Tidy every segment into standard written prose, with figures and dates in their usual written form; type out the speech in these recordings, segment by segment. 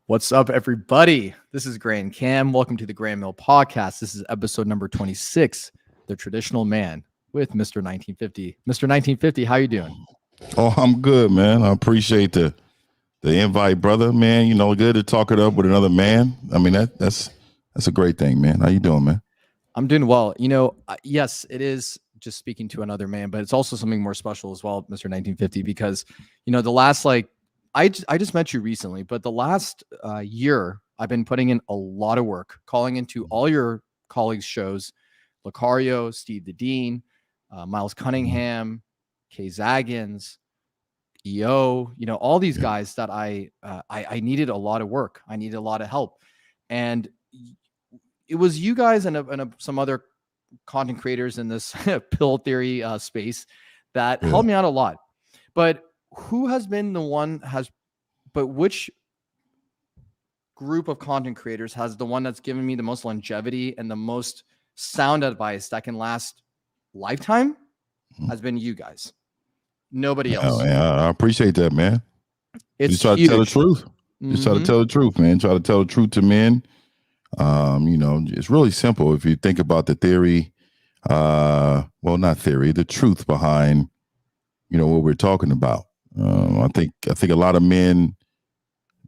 What's up, everybody? This is Grand Cam. Welcome to the Grand Mill Podcast. This is episode number 26, The Traditional Man with Mr. 1950. Mr. 1950, how you doing? Oh, I'm good, man. I appreciate the invite, brother. Man, you know, good to talk it up with another man. I mean, that's a great thing, man. How you doing, man? I'm doing well. Yes, it is just speaking to another man, but it's also something more special as well, Mr. 1950, because, the last, I just met you recently, but the last year, I've been putting in a lot of work, calling into all your colleagues' shows, Lucario, Steve the Dean, Miles Cunningham, Kay Zaggins, EO, all these guys that I needed a lot of work. I needed a lot of help. And it was you guys and some other content creators in this pill theory space that helped me out a lot. But who has been the one which group of content creators has the one that's given me the most longevity and the most sound advice that can last lifetime has been you guys. Nobody else. Oh, man, I appreciate that, man. It's you try huge. to tell the truth. Just try to tell the truth, man. Try to tell the truth to men. It's really simple. If you think about the theory, not theory, the truth behind, what we're talking about. I think a lot of men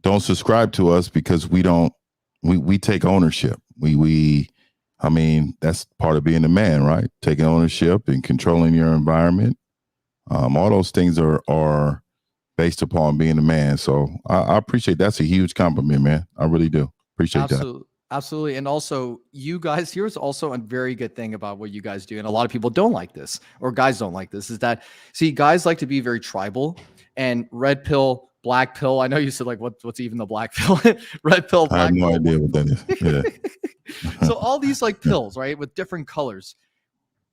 don't subscribe to us because we take ownership. That's part of being a man, right? Taking ownership and controlling your environment. All those things are based upon being a man. So I appreciate that's a huge compliment, man. I really do. Appreciate that. Absolutely. And also, you guys, here's also a very good thing about what you guys do. And a lot of people don't like this, or guys don't like this, is that, see, guys like to be very tribal and red pill, black pill. I know you said, like, what's even the black pill? Red pill, black I have no pill. idea what that is. Yeah. So all these like pills, right, with different colors,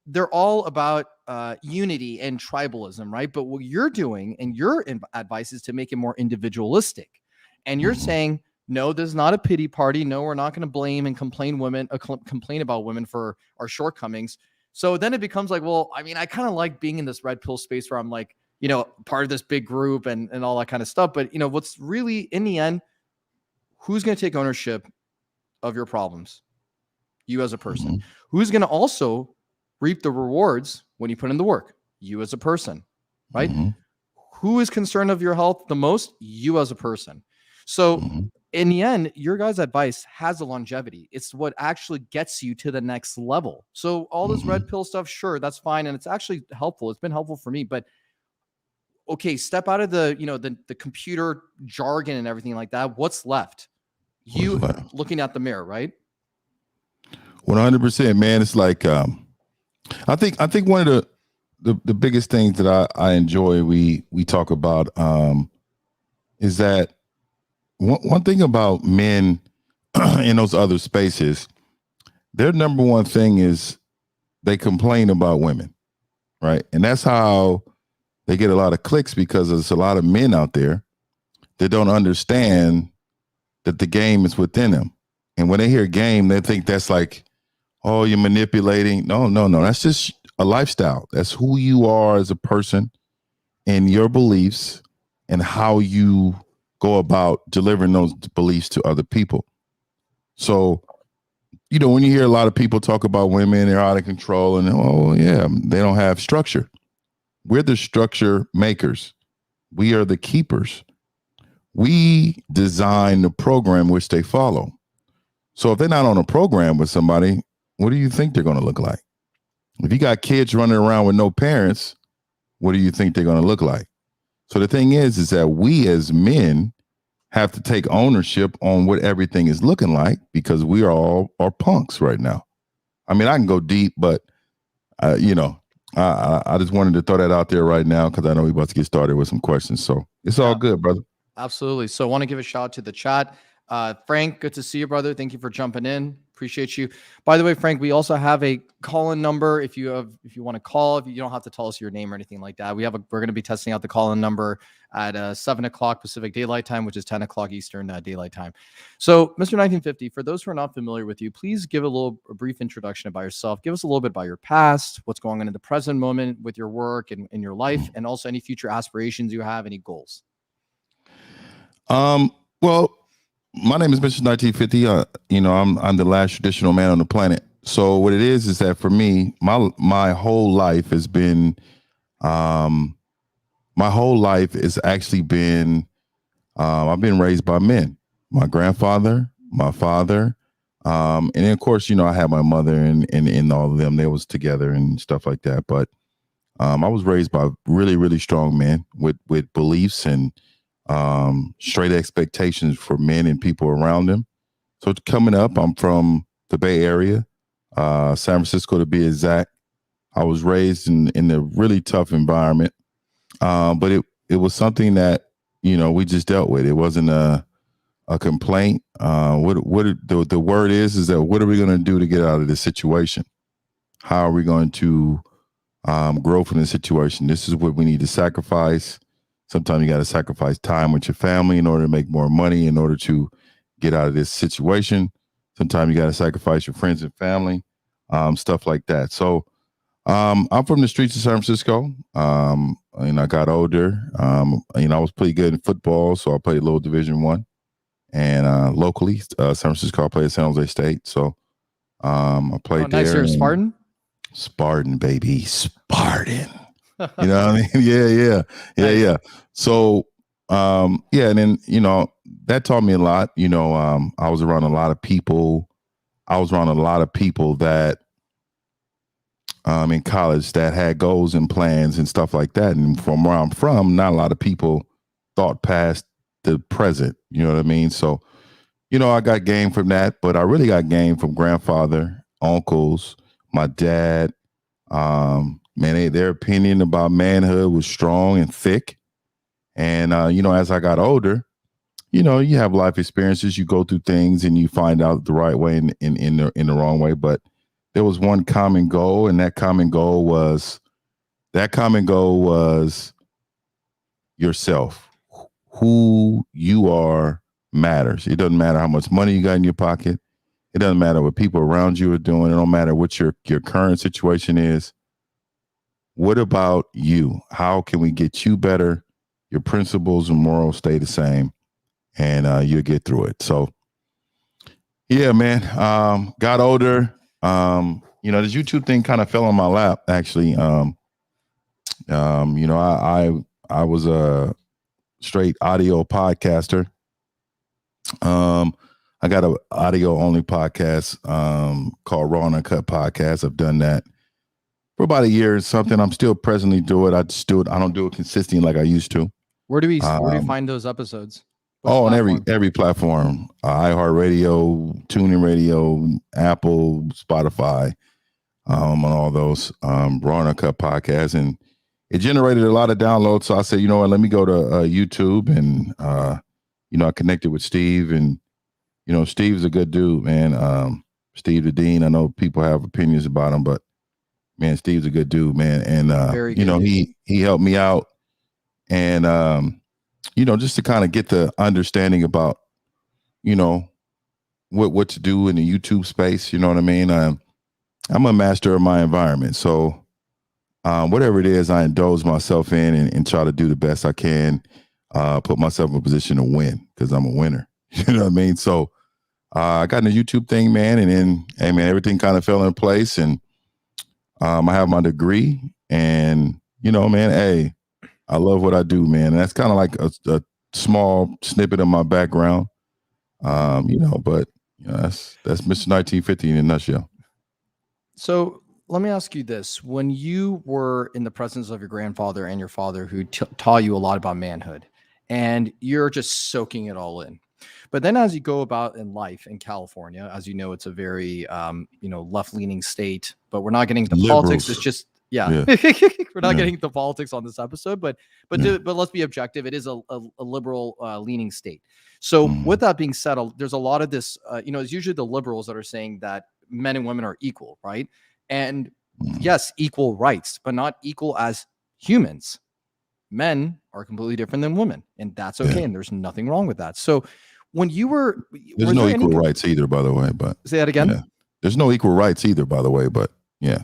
they're all about unity and tribalism, right? But what you're doing and your advice is to make it more individualistic. And you're saying, no, this is not a pity party. No, we're not going to blame and complain about women for our shortcomings. So then it becomes like, well, I mean, I kind of like being in this red pill space where I'm like, part of this big group and all that kind of stuff. But, what's really in the end, who's going to take ownership of your problems? You as a person. Who's going to also reap the rewards when you put in the work? You as a person, right? Who is concerned of your health the most? You as a person. So in the end, your guys' advice has a longevity. It's what actually gets you to the next level. So all this red pill stuff, sure, that's fine. And it's actually helpful. It's been helpful for me. But okay, step out of the computer jargon and everything like that. What's left? You looking at the mirror, right? 100%, man. It's like I think one of the biggest things that I enjoy we talk about is that one thing about men in those other spaces, their number one thing is they complain about women, right? And that's how they get a lot of clicks, because there's a lot of men out there that don't understand that the game is within them. And when they hear game, they think that's like, oh, you're manipulating. No. That's just a lifestyle. That's who you are as a person and your beliefs and how you go about delivering those beliefs to other people. So, when you hear a lot of people talk about women, they're out of control and, oh, yeah, they don't have structure. We're the structure makers. We are the keepers. We design the program which they follow. So if they're not on a program with somebody, what do you think they're going to look like? If you got kids running around with no parents, what do you think they're going to look like? So the thing is that we as men have to take ownership on what everything is looking like, because we are punks right now. I mean, I can go deep, but I just wanted to throw that out there right now, because I know we're about to get started with some questions. So it's all good, brother. Absolutely. So I want to give a shout out to the chat. Frank, good to see you, brother. Thank you for jumping in. Appreciate you. By the way, Frank, we also have a call-in number. If you want to call, if you don't have to tell us your name or anything like that. We're going to be testing out the call-in number at 7:00 Pacific Daylight Time, which is 10:00 Eastern Daylight Time. So, Mr. 1950, for those who are not familiar with you, please give a brief introduction about yourself. Give us a little bit about your past, what's going on in the present moment with your work and in your life, and also any future aspirations you have, any goals. Well, My name is Mr. 1950. I'm the last traditional man on the planet. So what it is that for me, my whole life has been, um, my whole life has actually been, I've been raised by men. My grandfather, my father, and then of course, I had my mother and all of them. They was together and stuff like that. But I was raised by really, really strong men with beliefs and straight expectations for men and people around them. So coming up, I'm from the Bay Area, San Francisco to be exact. I was raised in a really tough environment, but it was something that we just dealt with. It wasn't a complaint. The word is that what are we going to do to get out of this situation? How are we going to grow from this situation? This is what we need to sacrifice. Sometimes you got to sacrifice time with your family in order to make more money, in order to get out of this situation. Sometimes you got to sacrifice your friends and family, stuff like that. So I'm from the streets of San Francisco. And I got older. I was pretty good in football, so I played a little Division One. And locally, San Francisco, I played at San Jose State. So I played nice. there. You're Spartan? Spartan, baby. Spartan. You know what I mean? Yeah. So, and then, that taught me a lot. I was around a lot of people. That in college that had goals and plans and stuff like that. And from where I'm from, not a lot of people thought past the present. You know what I mean? So, I got game from that, but I really got game from grandfather, uncles, my dad. Their opinion about manhood was strong and thick. And as I got older, you have life experiences, you go through things and you find out the right way and in the wrong way. But there was one common goal, and that common goal was yourself. Who you are matters. It doesn't matter how much money you got in your pocket. It doesn't matter what people around you are doing. It don't matter what your current situation is. What about you? How can we get you better? Your principles and morals stay the same, and you'll get through it. So, yeah, man. Got older. This YouTube thing kind of fell on my lap. Actually, I was a straight audio podcaster. I got an audio only podcast called Raw and Uncut Podcast. I've done that for about a year or something. I'm still presently doing it. I don't do it consistently like I used to. Where do we find those episodes? On every platform, iHeartRadio, TuneIn Radio, Apple, Spotify, on all those Raw and Uncut podcasts, and it generated a lot of downloads. So I said, you know what, let me go to YouTube, and I connected with Steve, and Steve's a good dude, man. Steve the Dean. I know people have opinions about him, but man, Steve's a good dude, man. And he helped me out, and just to kind of get the understanding about, what to do in the YouTube space. You know what I mean? I'm a master of my environment, so whatever it is, I indulge myself in and try to do the best I can. Put myself in a position to win, because I'm a winner. You know what I mean? So I got in the YouTube thing, man, and then, hey, man, everything kind of fell in place, and I have my degree, and man, hey, I love what I do, man. And that's kind of like a small snippet of my background, but that's Mr. 1950 in a nutshell. So let me ask you this: when you were in the presence of your grandfather and your father, who taught you a lot about manhood, and you're just soaking it all in, but then as you go about in life in California, as you know, it's a very left-leaning state, but we're not getting into politics. It's just we're not getting into politics on this episode, but let's be objective. It is a liberal leaning state. So with that being said, there's a lot of this. It's usually the liberals that are saying that men and women are equal, right? And yes, equal rights, but not equal as humans. Men are completely different than women, and that's okay. And there's nothing wrong with that. So when you were, there's no equal rights either, by the way, but say that again. Yeah. There's no equal rights either, by the way, but yeah.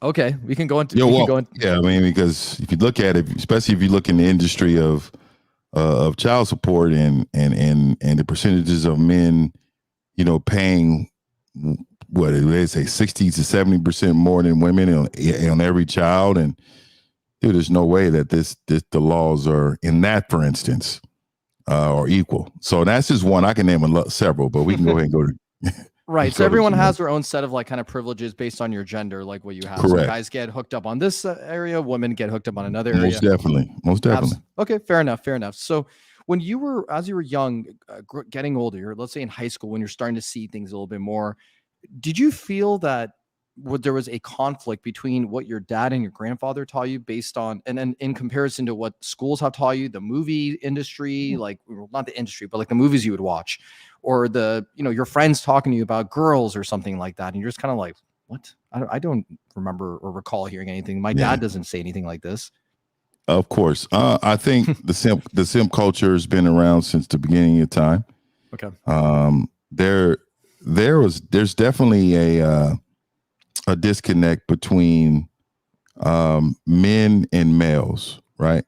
Okay. We can go into, yeah. I mean, because if you look at it, especially if you look in the industry of of child support and the percentages of men, paying what they say 60 to 70% more than women on every child. And dude, there's no way that the laws are in that, for instance, are equal. So that's just one. I can name several, but we can go ahead and go to Right. So everyone has their own set of like kind of privileges based on your gender, like what you have. Correct. So guys get hooked up on this area, women get hooked up on another area. Most definitely. Okay, fair enough. So when as you were young, getting older, let's say in high school, when you're starting to see things a little bit more, did you feel that there was a conflict between what your dad and your grandfather taught you based on, and then in comparison to what schools have taught you, the movie industry, like not the industry, but like the movies you would watch, or your friends talking to you about girls or something like that, and you're just kind of like, what? I don't remember or recall hearing anything. My dad doesn't say anything like this. Of course. I think the simp culture has been around since the beginning of time. Okay. There's definitely a disconnect between men and males, right?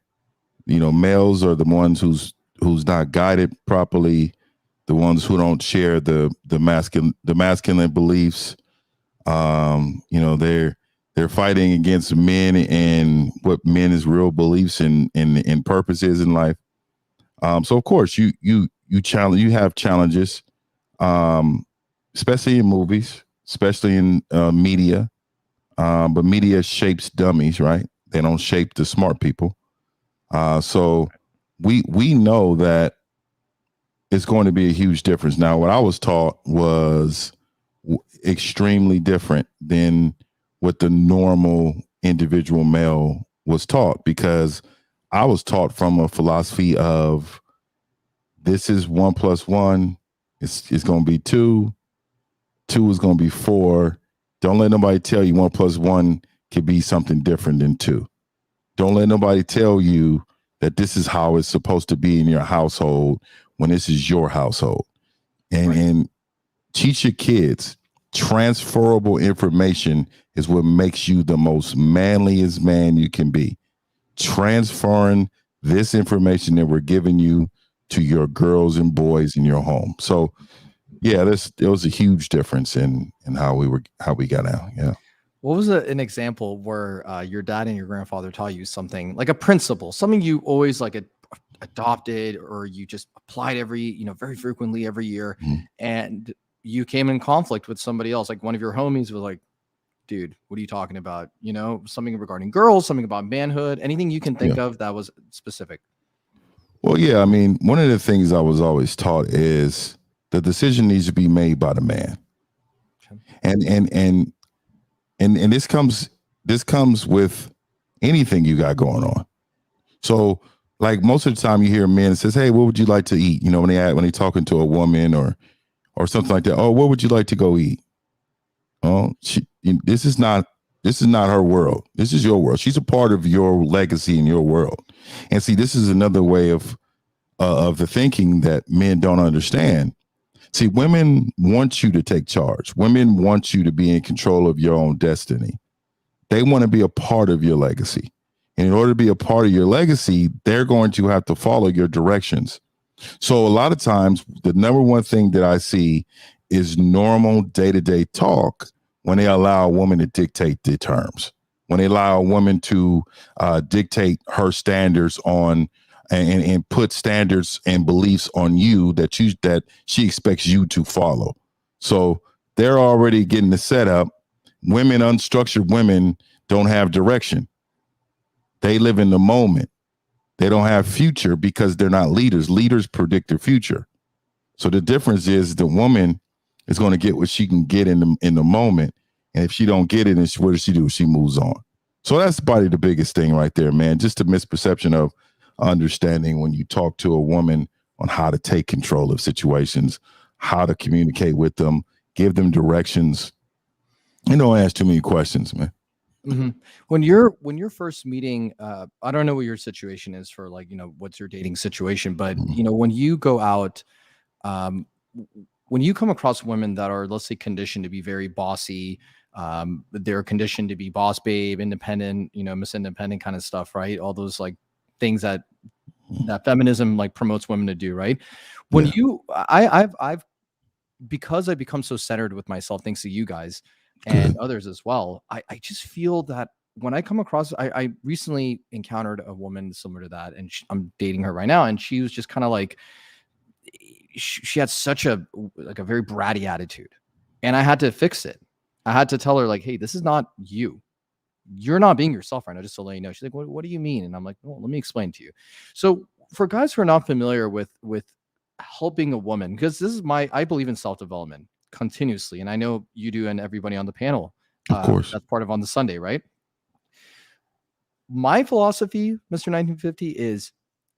Males are the ones who's not guided properly, the ones who don't share the masculine beliefs. They're fighting against men and what men is real beliefs and purposes in life. So of course you have challenges, especially in movies, especially in media. But media shapes dummies, right? They don't shape the smart people. So we know that it's going to be a huge difference. Now, what I was taught was extremely different than what the normal individual male was taught, because I was taught from a philosophy of this is 1 + 1. It's going to be 2. 2 is going to be 4. Don't let nobody tell you 1 + 1 could be something different than 2. Don't let nobody tell you that this is how it's supposed to be in your household when this is your household. And teach your kids transferable information is what makes you the most manliest man you can be. Transferring this information that we're giving you to your girls and boys in your home. So yeah, there was a huge difference in how we got out. Yeah. What was an example where your dad and your grandfather taught you something like a principle, something you always like adopted, or you just applied very frequently every year, and you came in conflict with somebody else, like one of your homies was like, dude, what are you talking about? Something regarding girls, something about manhood, anything you can think of that was specific. Well, yeah, I mean, one of the things I was always taught is the decision needs to be made by the man. Okay. And this comes with anything you got going on. So like most of the time you hear men says, hey, what would you like to eat? When they talking to a woman or something like that. Oh, what would you like to go eat? Oh, this is not her world. This is your world. She's a part of your legacy in your world. And see, this is another way of the thinking that men don't understand. See, women want you to take charge. Women want you to be in control of your own destiny. They want to be a part of your legacy. And in order to be a part of your legacy, they're going to have to follow your directions. So a lot of times, the number one thing that I see is normal day-to-day talk when they allow a woman to dictate the terms, when they allow a woman to dictate her standards on and put standards and beliefs on you that she expects you to follow. So they're already getting the setup. Women, unstructured women, don't have direction. They live in the moment. They don't have future because they're not leaders. Leaders predict their future. So the difference is the woman is going to get what she can get in the moment. And if she don't get it, what does she do? She moves on. So that's probably the biggest thing right there, man. Just a misperception of understanding when you talk to a woman on how to take control of situations, how to communicate with them, give them directions. Don't ask too many questions, man. Mm-hmm. When you're first meeting, I don't know what your situation is for what's your dating situation, but when you go out, when you come across women that are, let's say, conditioned to be very bossy, they're conditioned to be boss babe, independent, Miss Independent kind of stuff, right? All those like things that that feminism like promotes women to do, right? When Yeah. I've because I've become so centered with myself, thanks to you guys and Good. others as well, I just feel that when I come across, I recently encountered a woman similar to that, and I'm dating her right now, and she was just kind of like, she had such a like a very bratty attitude, and I had to fix it. I had to tell her like, hey, this is not you. You're not being yourself right now, just to let you know. She's like, what do you mean? And I'm like, well, let me explain to you. So for guys who are not familiar with helping a woman, because this is I believe in self-development continuously. And I know you do, and everybody on the panel, Of course. that's part of On the Sunday, right? My philosophy, Mr. 1950, is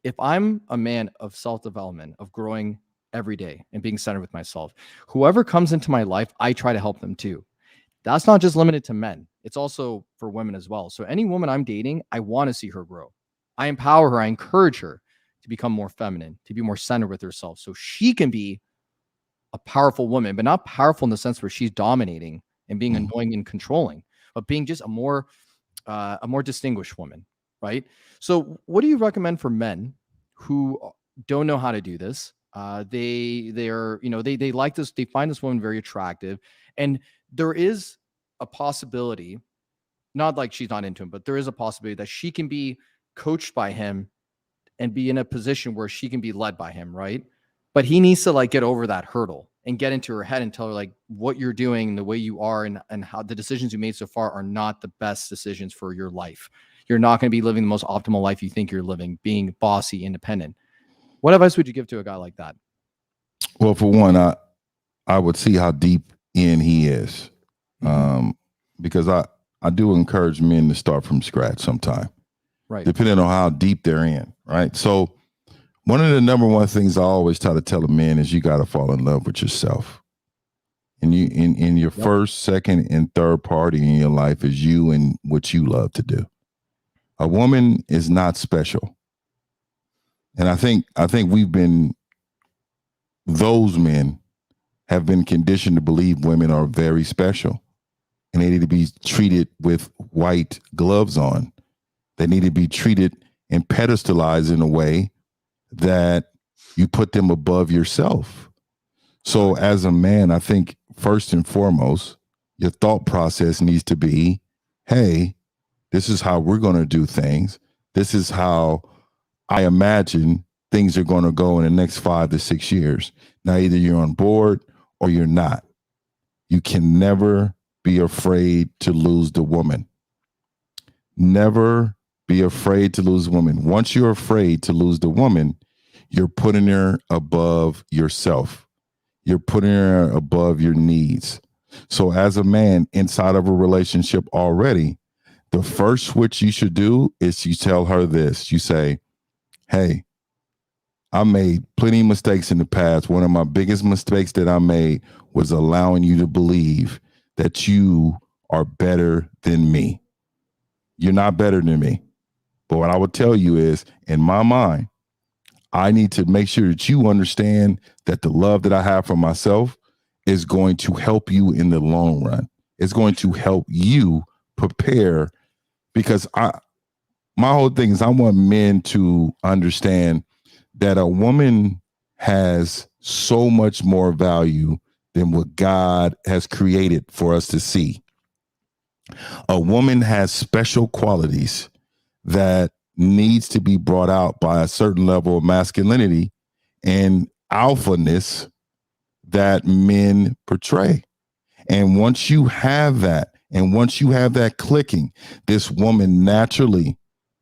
if I'm a man of self-development, of growing every day and being centered with myself, whoever comes into my life, I try to help them too. That's not just limited to men. It's also for women as well. So any woman I'm dating, I want to see her grow. I empower her. I encourage her to become more feminine, to be more centered with herself so she can be a powerful woman, but not powerful in the sense where she's dominating and being annoying and controlling, but being just a more distinguished woman, right? So what do you recommend for men who don't know how to do this? They are, they like this, they find this woman very attractive, and there is a possibility, not like she's not into him, but there is a possibility that she can be coached by him and be in a position where she can be led by him, right? But he needs to like get over that hurdle and get into her head and tell her like what you're doing, the way you are, and how the decisions you made so far are not the best decisions for your life. You're not going to be living the most optimal life you think you're living, being bossy, independent. What advice would you give to a guy like that? Well, for one, I would see how deep in he is, because I do encourage men to start from scratch sometime, Right. depending on how deep they're in. Right. So one of the number one things I always try to tell a man is you got to fall in love with yourself. And you in your first, second, and third party in your life is you and what you love to do. A woman is not special. And I think we've been, those men have been conditioned to believe women are very special and they need to be treated with white gloves on. They need to be treated and pedestalized in a way that you put them above yourself. So as a man, I think first and foremost, your thought process needs to be, hey, this is how we're going to do things. This is how I imagine things are going to go in the next 5 to 6 years. Now, either you're on board or you're not. You can never be afraid to lose the woman. Never be afraid to lose a woman. Once you're afraid to lose the woman, you're putting her above yourself. You're putting her above your needs. So as a man inside of a relationship already, the first switch you should do is you tell her this. You say, hey, I made plenty of mistakes in the past. One of my biggest mistakes that I made was allowing you to believe that you are better than me. You're not better than me. But what I would tell you is, in my mind, I need to make sure that you understand that the love that I have for myself is going to help you in the long run. It's going to help you prepare, because my whole thing is I want men to understand that a woman has so much more value than what God has created for us to see. A woman has special qualities that needs to be brought out by a certain level of masculinity and alphaness that men portray. And once you have that, and once you have that clicking, this woman naturally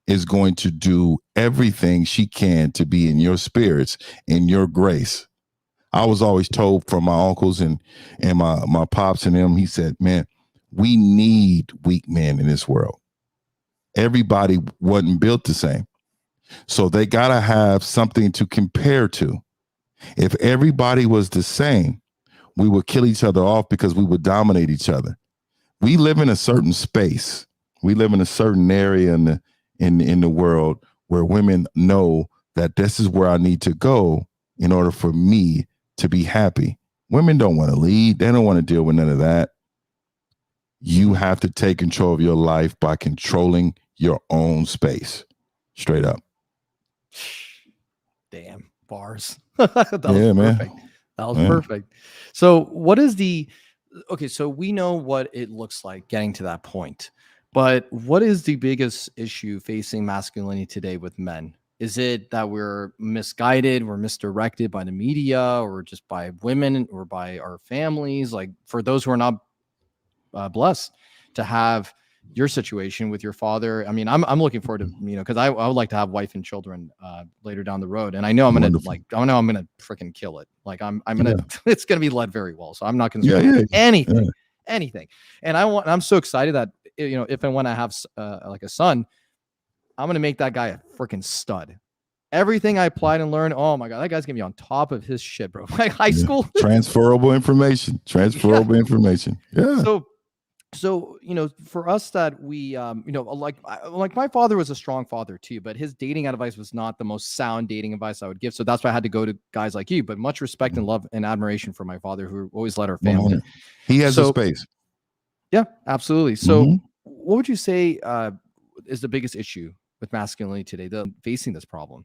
is going to do everything she can to be in your spirits, in your grace. I was always told from my uncles and my pops and them, he said, man, we need weak men in this world. Everybody wasn't built the same. So they got to have something to compare to. If everybody was the same, we would kill each other off because we would dominate each other. We live in a certain space. We live in a certain area in the world where women know that this is where I need to go in order for me to be happy. Women don't want to lead. They don't want to deal with none of that. You have to take control of your life by controlling your own space. Straight up. Damn, bars. That was Yeah, man. perfect. That was Yeah. perfect. So what is okay, so we know what it looks like getting to that point. But what is the biggest issue facing masculinity today with men? Is it that we're misguided, we're misdirected by the media, or just by women, or by our families? Like, for those who are not blessed to have your situation with your father. I mean, I'm looking forward to, because I would like to have wife and children later down the road, and I know I'm gonna Wonderful. I'm gonna freaking kill it. Like I'm gonna Yeah. it's gonna be led very well. So I'm not Yeah, concerned about yeah. anything. And I'm so excited that if and when I have like a son, I'm gonna make that guy a freaking stud. Everything I applied and learned, oh my god, that guy's gonna be on top of his shit, bro. Like high Yeah. school. Transferable information. Transferable information. Yeah. So for us that we like my father was a strong father too, but his dating advice was not the most sound dating advice I would give. So that's why I had to go to guys like you. But much respect and love and admiration for my father, who always led our family. He has a So space. yeah, absolutely. So what would you say is the biggest issue with masculinity today, facing this problem?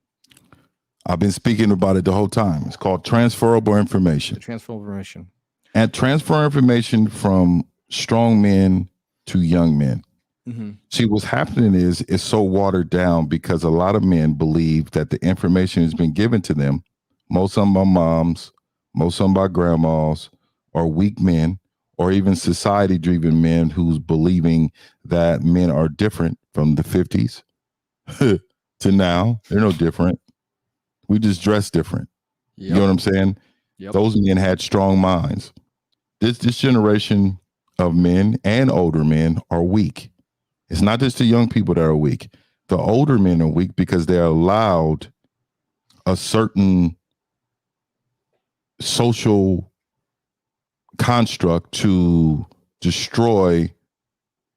I've been speaking about it the whole time. It's called transferable information. The transferable information. And transfer information from strong men to young men. Mm-hmm. See, what's happening is it's so watered down because a lot of men believe that the information has been given to them. Most of them by moms, most of them by grandmas, or weak men, or even society-driven men who's believing that men are different from the 50s to now. They're no different. We just dress different. Yep. You know what I'm saying? Yep. Those men had strong minds. This generation of men and older men are weak. It's not just the young people that are weak. The older men are weak because they're allowed a certain social construct to destroy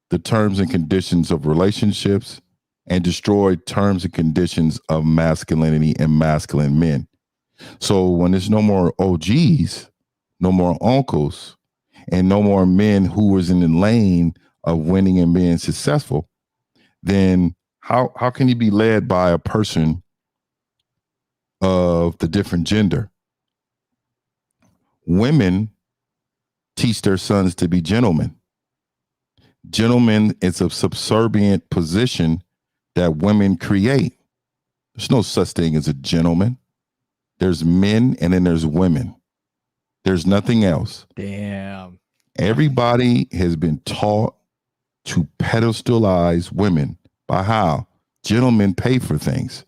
the terms and conditions of relationships and destroy terms and conditions of masculinity and masculine men. So when there's no more OGs, no more uncles, and no more men who was in the lane of winning and being successful, then how can you be led by a person of the different gender? Women teach their sons to be gentlemen. Gentlemen is a subservient position that women create. There's no such thing as a gentleman. There's men and then there's women. There's nothing else. Damn. Everybody has been taught to pedestalize women by how? Gentlemen pay for things.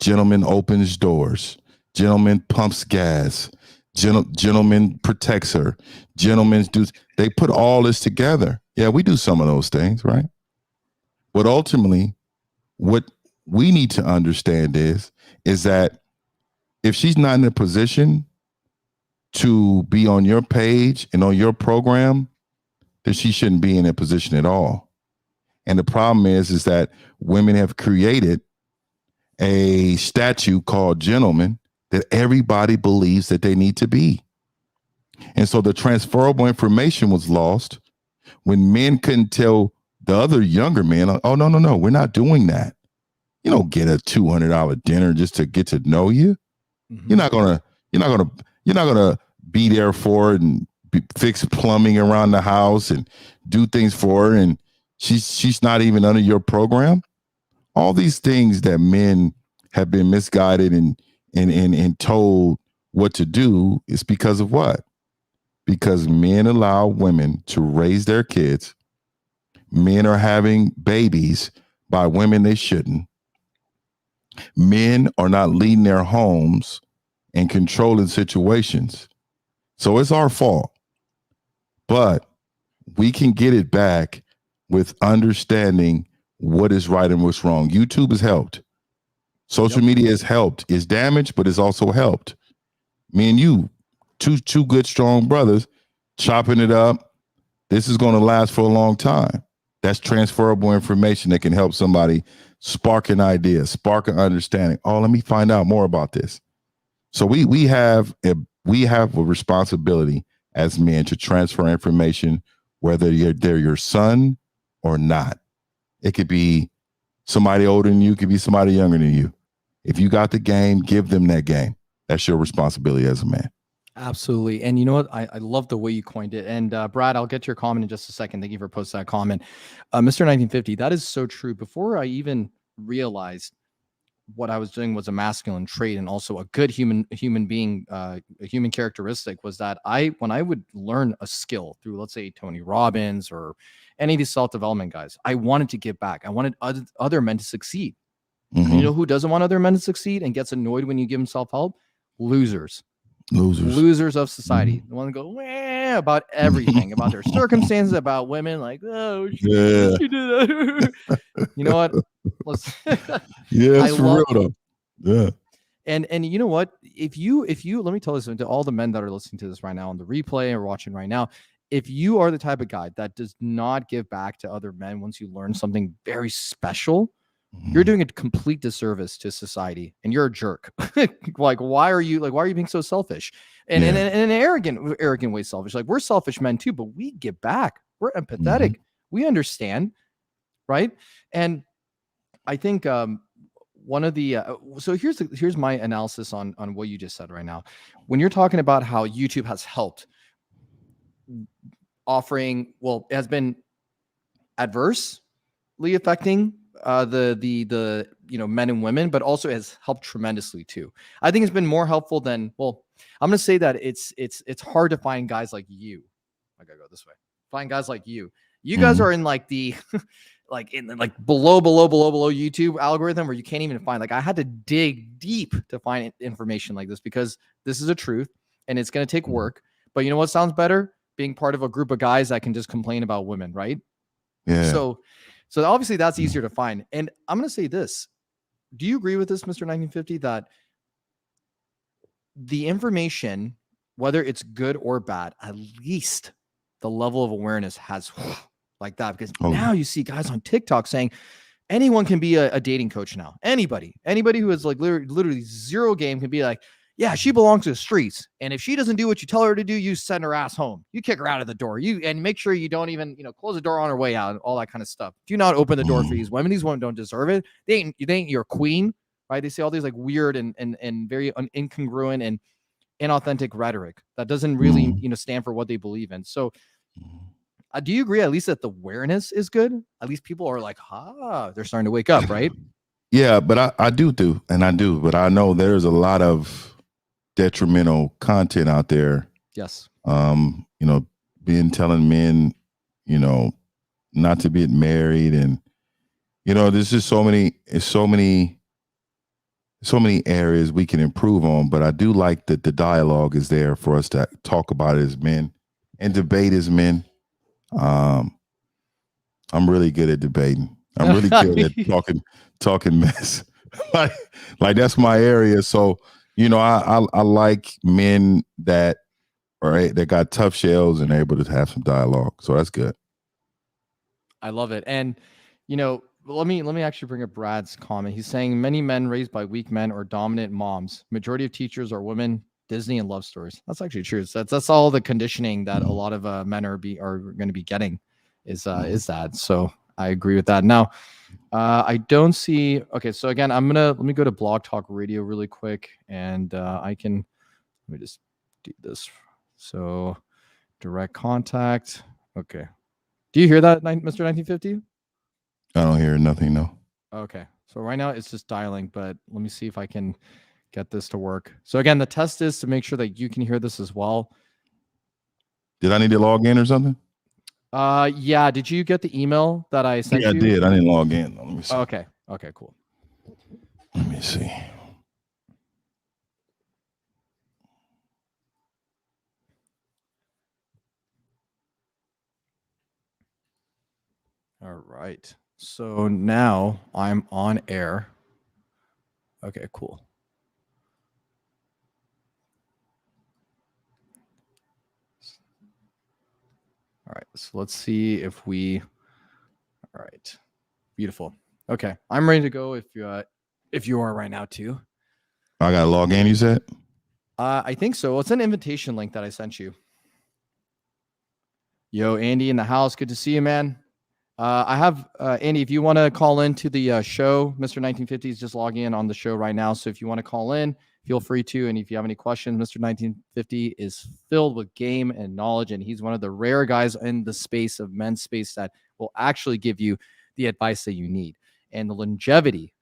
Gentleman opens doors. Gentleman pumps gas. Gentleman protects her. Gentlemen do. They put all this together. Yeah, we do some of those things, right? But ultimately, what we need to understand is that if she's not in a position to be on your page and on your program, then she shouldn't be in a position at all. And the problem is that women have created a statue called gentleman that everybody believes that they need to be. And so the transferable information was lost when men couldn't tell the other younger men, oh, no, we're not doing that. You don't get a $200 dinner just to get to know you. Mm-hmm. You're not gonna be there for it and fix plumbing around the house and do things for her, and she's not even under your program. All these things that men have been misguided and told what to do is because of what? Because men allow women to raise their kids. Men are having babies by women they shouldn't. Men are not leading their homes and controlling situations. So it's our fault. But we can get it back with understanding what is right and what's wrong. YouTube has helped. Social media has helped. It's damaged, but it's also helped. Me and you, two good, strong brothers, chopping it up. This is going to last for a long time. That's transferable information that can help somebody spark an idea, spark an understanding. Oh, let me find out more about this. So we have a responsibility as men to transfer information, whether they're your son or not. It could be somebody older than you, it could be somebody younger than you. If you got the game, give them that game. That's your responsibility as a man. Absolutely. And you know what? I love the way you coined it. And Brad, I'll get to your comment in just a second. Thank you for posting that comment. Mr. 1950, that is so true. Before I even realized what I was doing was a masculine trait and also a good human being, a human characteristic, was that when I would learn a skill through, let's say, Tony Robbins or any of these self-development guys, I wanted to give back. I wanted other men to succeed. Mhm. And you know who doesn't want other men to succeed and gets annoyed when you give them self-help? Losers of society. The one that go "Wah," about everything, about their circumstances, about women, like, oh, she did that. You know what? Let's Yeah, I it's for love real though. Yeah. and you know what? If you let me tell this to all the men that are listening to this right now on the replay or watching right now, if you are the type of guy that does not give back to other men once you learn something very special, you're doing a complete disservice to society and you're a jerk. Like, why are you being so selfish? And in an arrogant way selfish. Like, we're selfish men too, but we give back. We're empathetic. We understand, right? And I think one of the so here's my analysis on what you just said right now. When you're talking about how YouTube has helped offering, well, it has been adversely affecting the men and women, but also has helped tremendously too. I think it's been more helpful than, well, I'm gonna say that it's hard to find guys like you. I gotta go this way. Find guys like you. You guys are in like the like in the, like below YouTube algorithm where you can't even find. Like, I had to dig deep to find information like this because this is a truth and it's gonna take work. But you know what sounds better? Being part of a group of guys that can just complain about women, right? Yeah. So obviously that's easier to find. And I'm going to say this. Do you agree with this, Mr. 1950, that the information, whether it's good or bad, at least the level of awareness has like that? Because now you see guys on TikTok saying anyone can be a dating coach now. Anybody who has like literally zero game can be like, yeah, she belongs to the streets. And if she doesn't do what you tell her to do, you send her ass home. You kick her out of the door. And make sure you don't even, close the door on her way out, all that kind of stuff. Do not open the door for these women. These women don't deserve it. They ain't your queen, right? They say all these like weird and very incongruent and inauthentic rhetoric that doesn't really, stand for what they believe in. So do you agree at least that the awareness is good? At least people are like, they're starting to wake up, right? Yeah, but I do, but I know there's a lot of detrimental content out there. Yes. Telling men, not to get married, and there's just so many areas we can improve on. But I do like that the dialogue is there for us to talk about it as men and debate as men. I'm really good at debating. I'm really good at talking mess. like that's my area. So, I like men that got tough shells and able to have some dialogue. So that's good. I love it. And, let me actually bring up Brad's comment. He's saying many men raised by weak men or dominant moms. Majority of teachers are women, Disney, and love stories. That's actually true. So that's all the conditioning that a lot of men are going to be getting is that. So I agree with that. Now, I don't see. Okay, so again, let me go to Blog Talk Radio really quick, and let me just do this. So direct contact. Okay. Do you hear that, Mr. 1950? I don't hear nothing, no. Okay. So right now it's just dialing, but let me see if I can get this to work. So again, the test is to make sure that you can hear this as well. Did I need to log in or something? Yeah. Did you get the email that I sent you? Yeah, I did. I didn't log in. Let me see. Okay. Okay, cool. Let me see. All right. So now I'm on air. Okay, cool. All right. So let's see if we. All right. Beautiful. Okay. I'm ready to go if you are right now too. I got to log in, you said? I think so. It's an invitation link that I sent you. Yo, Andy in the house. Good to see you, man. I have Andy. If you want to call into the show, Mr. 1950 is just logging in on the show right now. So if you want to call in, feel free to. And if you have any questions, Mr. 1950 is filled with game and knowledge, and he's one of the rare guys in the space of men's space that will actually give you the advice that you need and the longevity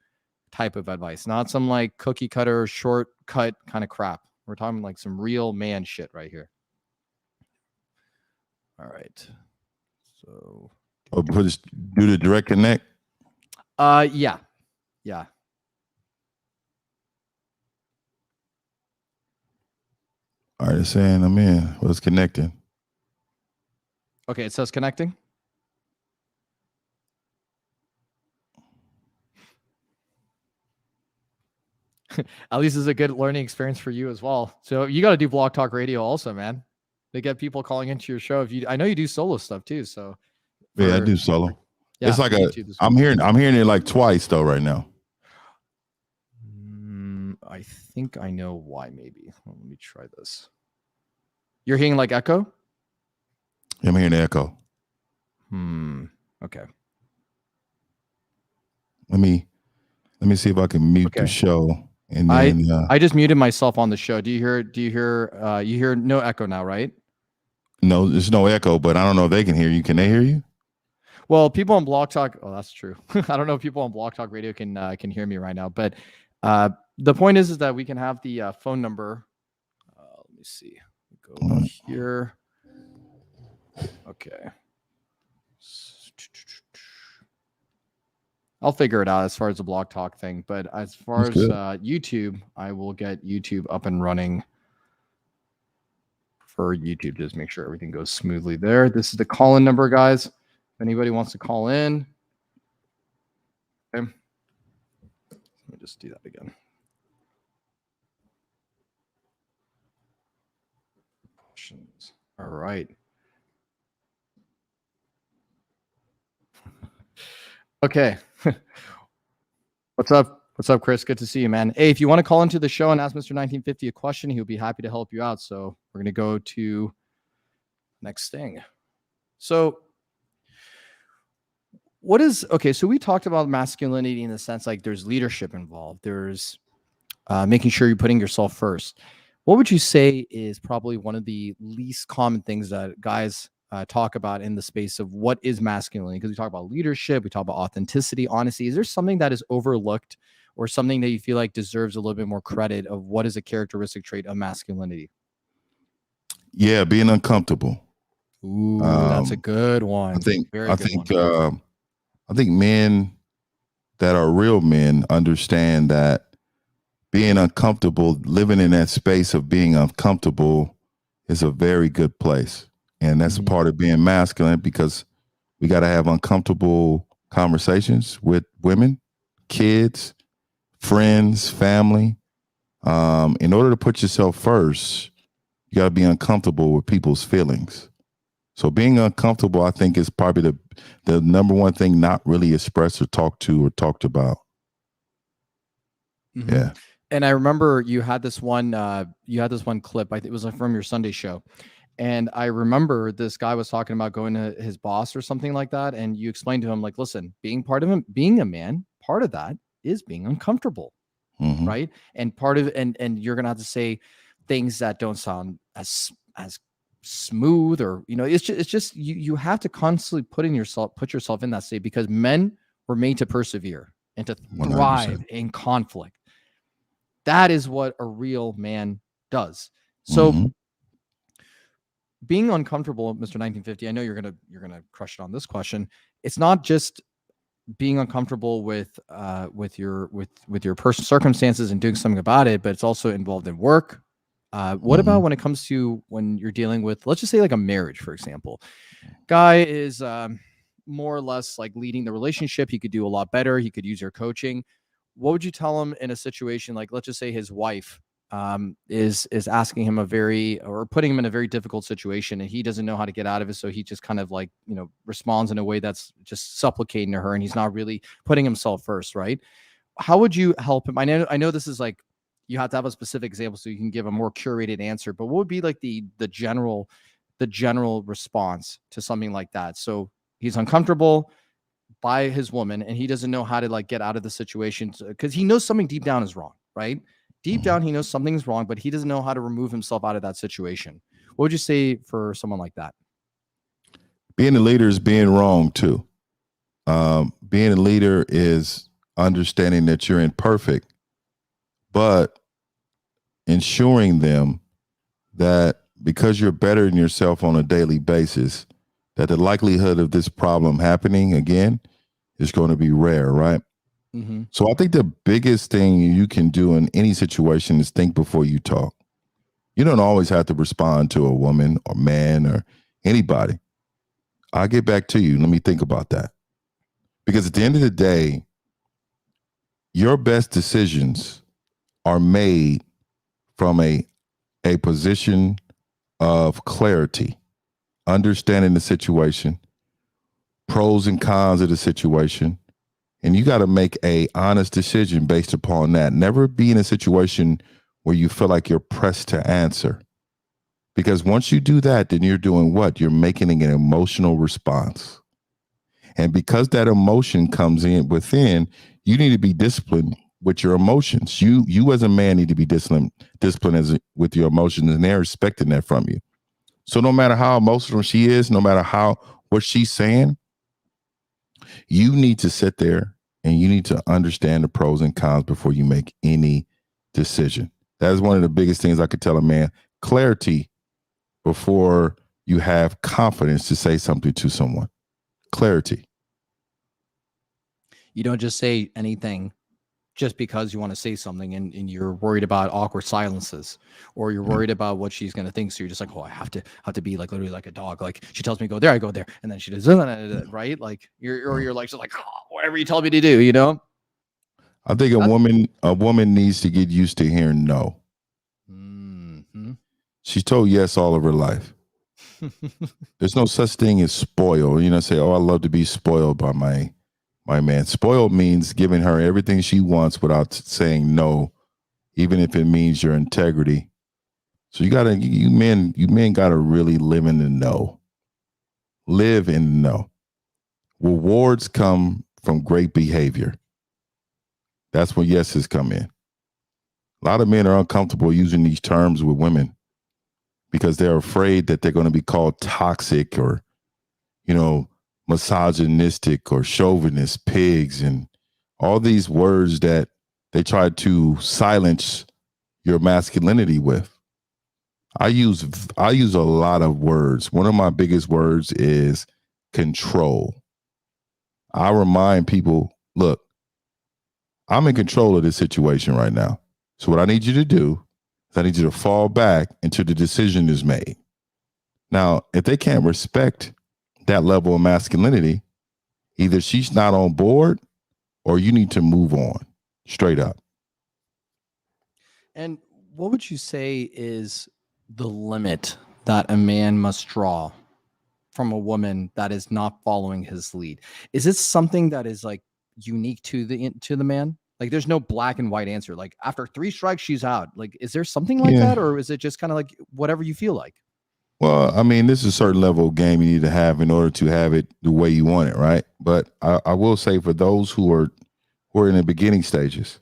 type of advice, not some like cookie cutter, shortcut kind of crap. We're talking like some real man shit right here. All right. So. Or do the direct connect? Yeah. All right, it's saying I'm in. Well, it's connecting. Okay, it says connecting. At least it's a good learning experience for you as well. So you got to do Blog Talk Radio also, man. They get people calling into your show. I know you do solo stuff too. So yeah, I do solo. Yeah, it's like I'm hearing it like twice though right now. I think I know why. Maybe let me try this. You're hearing like echo? I'm hearing echo. Okay. Let me see if I can mute the show. And then I just muted myself on the show. Do you hear you hear no echo now, right? No, there's no echo, but I don't know if they can hear you. Can they hear you? Well, people on Blog Talk, oh, that's true. I don't know if people on Blog Talk Radio can hear me right now, but the point is that we can have the phone number. Let me see. Go here. Okay. I'll figure it out as far as the Blog Talk thing, but as far as YouTube, I will get YouTube up and running for YouTube. Just make sure everything goes smoothly there. This is the call-in number, guys. If anybody wants to call in, okay. Let me just do that again. Questions. All right. Okay. What's up? What's up, Chris? Good to see you, man. Hey, if you want to call into the show and ask Mr. 1950 a question, he'll be happy to help you out. So we're going to go to next thing. So so we talked about masculinity in the sense like there's leadership involved. There's making sure you're putting yourself first. What would you say is probably one of the least common things that guys talk about in the space of what is masculinity? Because we talk about leadership, we talk about authenticity, honesty. Is there something that is overlooked or something that you feel like deserves a little bit more credit of what is a characteristic trait of masculinity? Yeah, being uncomfortable. Ooh, that's a good one. I think men that are real men understand that being uncomfortable, living in that space of being uncomfortable is a very good place. And that's a part of being masculine, because we got to have uncomfortable conversations with women, kids, friends, family. In order to put yourself first, you got to be uncomfortable with people's feelings. So being uncomfortable, I think, is probably the number one thing not really expressed or talked about. Mm-hmm. Yeah. And I remember you had this one clip. I think it was from your Sunday show. And I remember this guy was talking about going to his boss or something like that. And you explained to him, like, listen, being a man, part of that is being uncomfortable. Mm-hmm. Right. And part of and you're going to have to say things that don't sound as smooth, or, it's just you have to constantly put yourself in that state, because men were made to persevere and to thrive 100%. In conflict. That is what a real man does. So being uncomfortable, Mr. 1950, I know you're gonna crush it on this question. It's not just being uncomfortable with your personal circumstances and doing something about it, but it's also involved in work. What about when it comes to when you're dealing with, let's just say, like a marriage, for example? Guy is more or less like leading the relationship. He could do a lot better. He could use your coaching. What would you tell him in a situation like, let's just say his wife is asking him putting him in a very difficult situation, and he doesn't know how to get out of it. So he just kind of like, responds in a way that's just supplicating to her, and he's not really putting himself first, right? How would you help him? I know this is like, you have to have a specific example so you can give a more curated answer, but what would be like the general response to something like that? So he's uncomfortable. by his woman, and he doesn't know how to like get out of the situation because he knows something deep down is wrong, right? Deep down, he knows something's wrong, but he doesn't know how to remove himself out of that situation. What would you say for someone like that? Being a leader is being wrong too. Being a leader is understanding that you're imperfect, but ensuring them that because you're bettering yourself on a daily basis, that the likelihood of this problem happening again is going to be rare, right? Mm-hmm. So I think the biggest thing you can do in any situation is think before you talk. You don't always have to respond to a woman or man or anybody. I'll get back to you. Let me think about that. Because at the end of the day, your best decisions are made from a position of clarity, understanding the situation, pros and cons of the situation, and you got to make a honest decision based upon that. Never be in a situation where you feel like you're pressed to answer. Because once you do that, then you're doing what? You're making an emotional response. And because that emotion comes in within, you need to be disciplined with your emotions. You as a man need to be disciplined with your emotions, and they're expecting that from you. So no matter how emotional she is, no matter what she's saying, you need to sit there and you need to understand the pros and cons before you make any decision. That is one of the biggest things I could tell a man. Clarity before you have confidence to say something to someone. Clarity. You don't just say anything just because you want to say something and you're worried about awkward silences, or you're worried about what she's going to think. So you're just like, oh, I have to be like literally like a dog. Like she tells me go there, I go there. And then she does, right? Like you're like, just like, oh, whatever you tell me to do, you know? I think a woman needs to get used to hearing no. Mm-hmm. She's told yes all of her life. There's no such thing as spoil. Say, oh, I love to be spoiled by my man. Spoiled means giving her everything she wants without saying no, even if it means your integrity. So you men gotta really live in the know. Live in the know. Rewards come from great behavior. That's when yeses come in. A lot of men are uncomfortable using these terms with women because they're afraid that they're going to be called toxic or, misogynistic or chauvinist, pigs, and all these words that they try to silence your masculinity with. I use a lot of words. One of my biggest words is control. I remind people, look, I'm in control of this situation right now. So what I need you to do is I need you to fall back until the decision is made. Now, if they can't respect that level of masculinity, either she's not on board or you need to move on straight up. And what would you say is the limit that a man must draw from a woman that is not following his lead? Is it something that is like unique to the man? Like there's no black and white answer. Like after 3 strikes, she's out. Like, is there something like that? Or is it just kind of like whatever you feel like? Well, I mean, this is a certain level of game you need to have in order to have it the way you want it, right? But I will say for those who are in the beginning stages,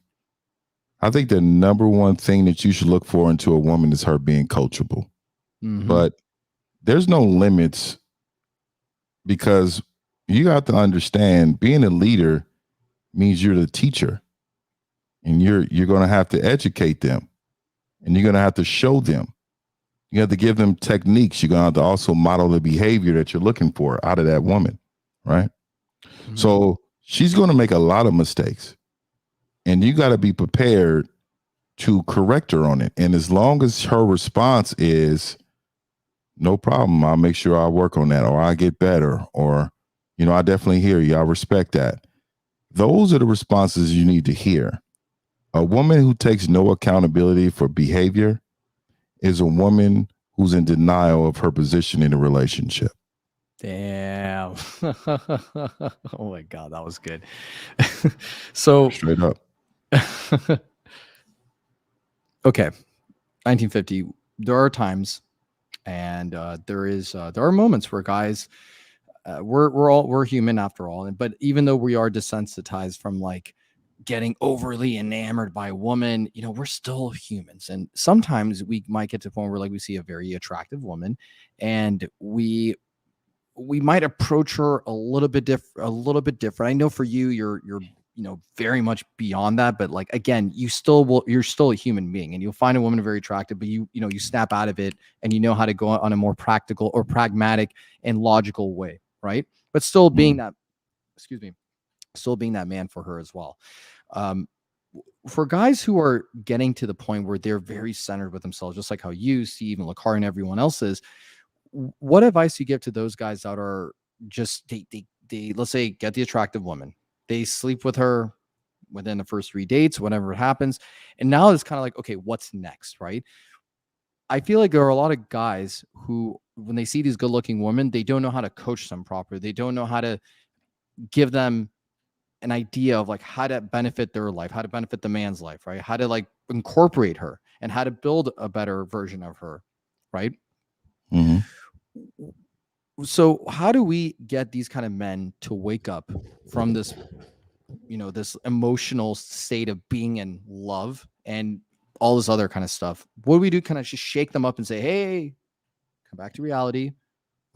I think the number one thing that you should look for into a woman is her being coachable. Mm-hmm. But there's no limits because you have to understand being a leader means you're the teacher and you're going to have to educate them and you're going to have to show them. You have to give them techniques. You're going to have to also model the behavior that you're looking for out of that woman, right? Mm-hmm. So she's going to make a lot of mistakes and you got to be prepared to correct her on it. And as long as her response is, no problem, I'll make sure I work on that, or I get better, or, I definitely hear you, I respect that. Those are the responses you need to hear. A woman who takes no accountability for behavior is a woman who's in denial of her position in a relationship. Damn. Oh my God, that was good. So straight up. Okay. 1950. There are times and there are moments where guys we're human after all. But even though we are desensitized from like getting overly enamored by a woman, we're still humans. And sometimes we might get to a point where like we see a very attractive woman and we might approach her a little bit different. I know for you, you're very much beyond that, but like again, you're still a human being, and you'll find a woman very attractive, but you snap out of it, and you know how to go on a more practical or pragmatic and logical way, right? But still being that, excuse me, still being that man for her as well. Um, for guys who are getting to the point where they're very centered with themselves, just like how you, Steve, and Lakar, and everyone else is, what advice do you give to those guys that are just they let's say get the attractive woman, they sleep with her within the first 3 dates, whatever happens, and now it's kind of like, okay, what's next, right? I feel like there are a lot of guys who, when they see these good-looking women, they don't know how to coach them properly. They don't know how to give them an idea of like how to benefit their life, how to benefit the man's life, right? How to like incorporate her and how to build a better version of her, right? Mm-hmm. So how do we get these kind of men to wake up from this, this emotional state of being in love and all this other kind of stuff? What do we do? Kind of just shake them up and say, hey, come back to reality.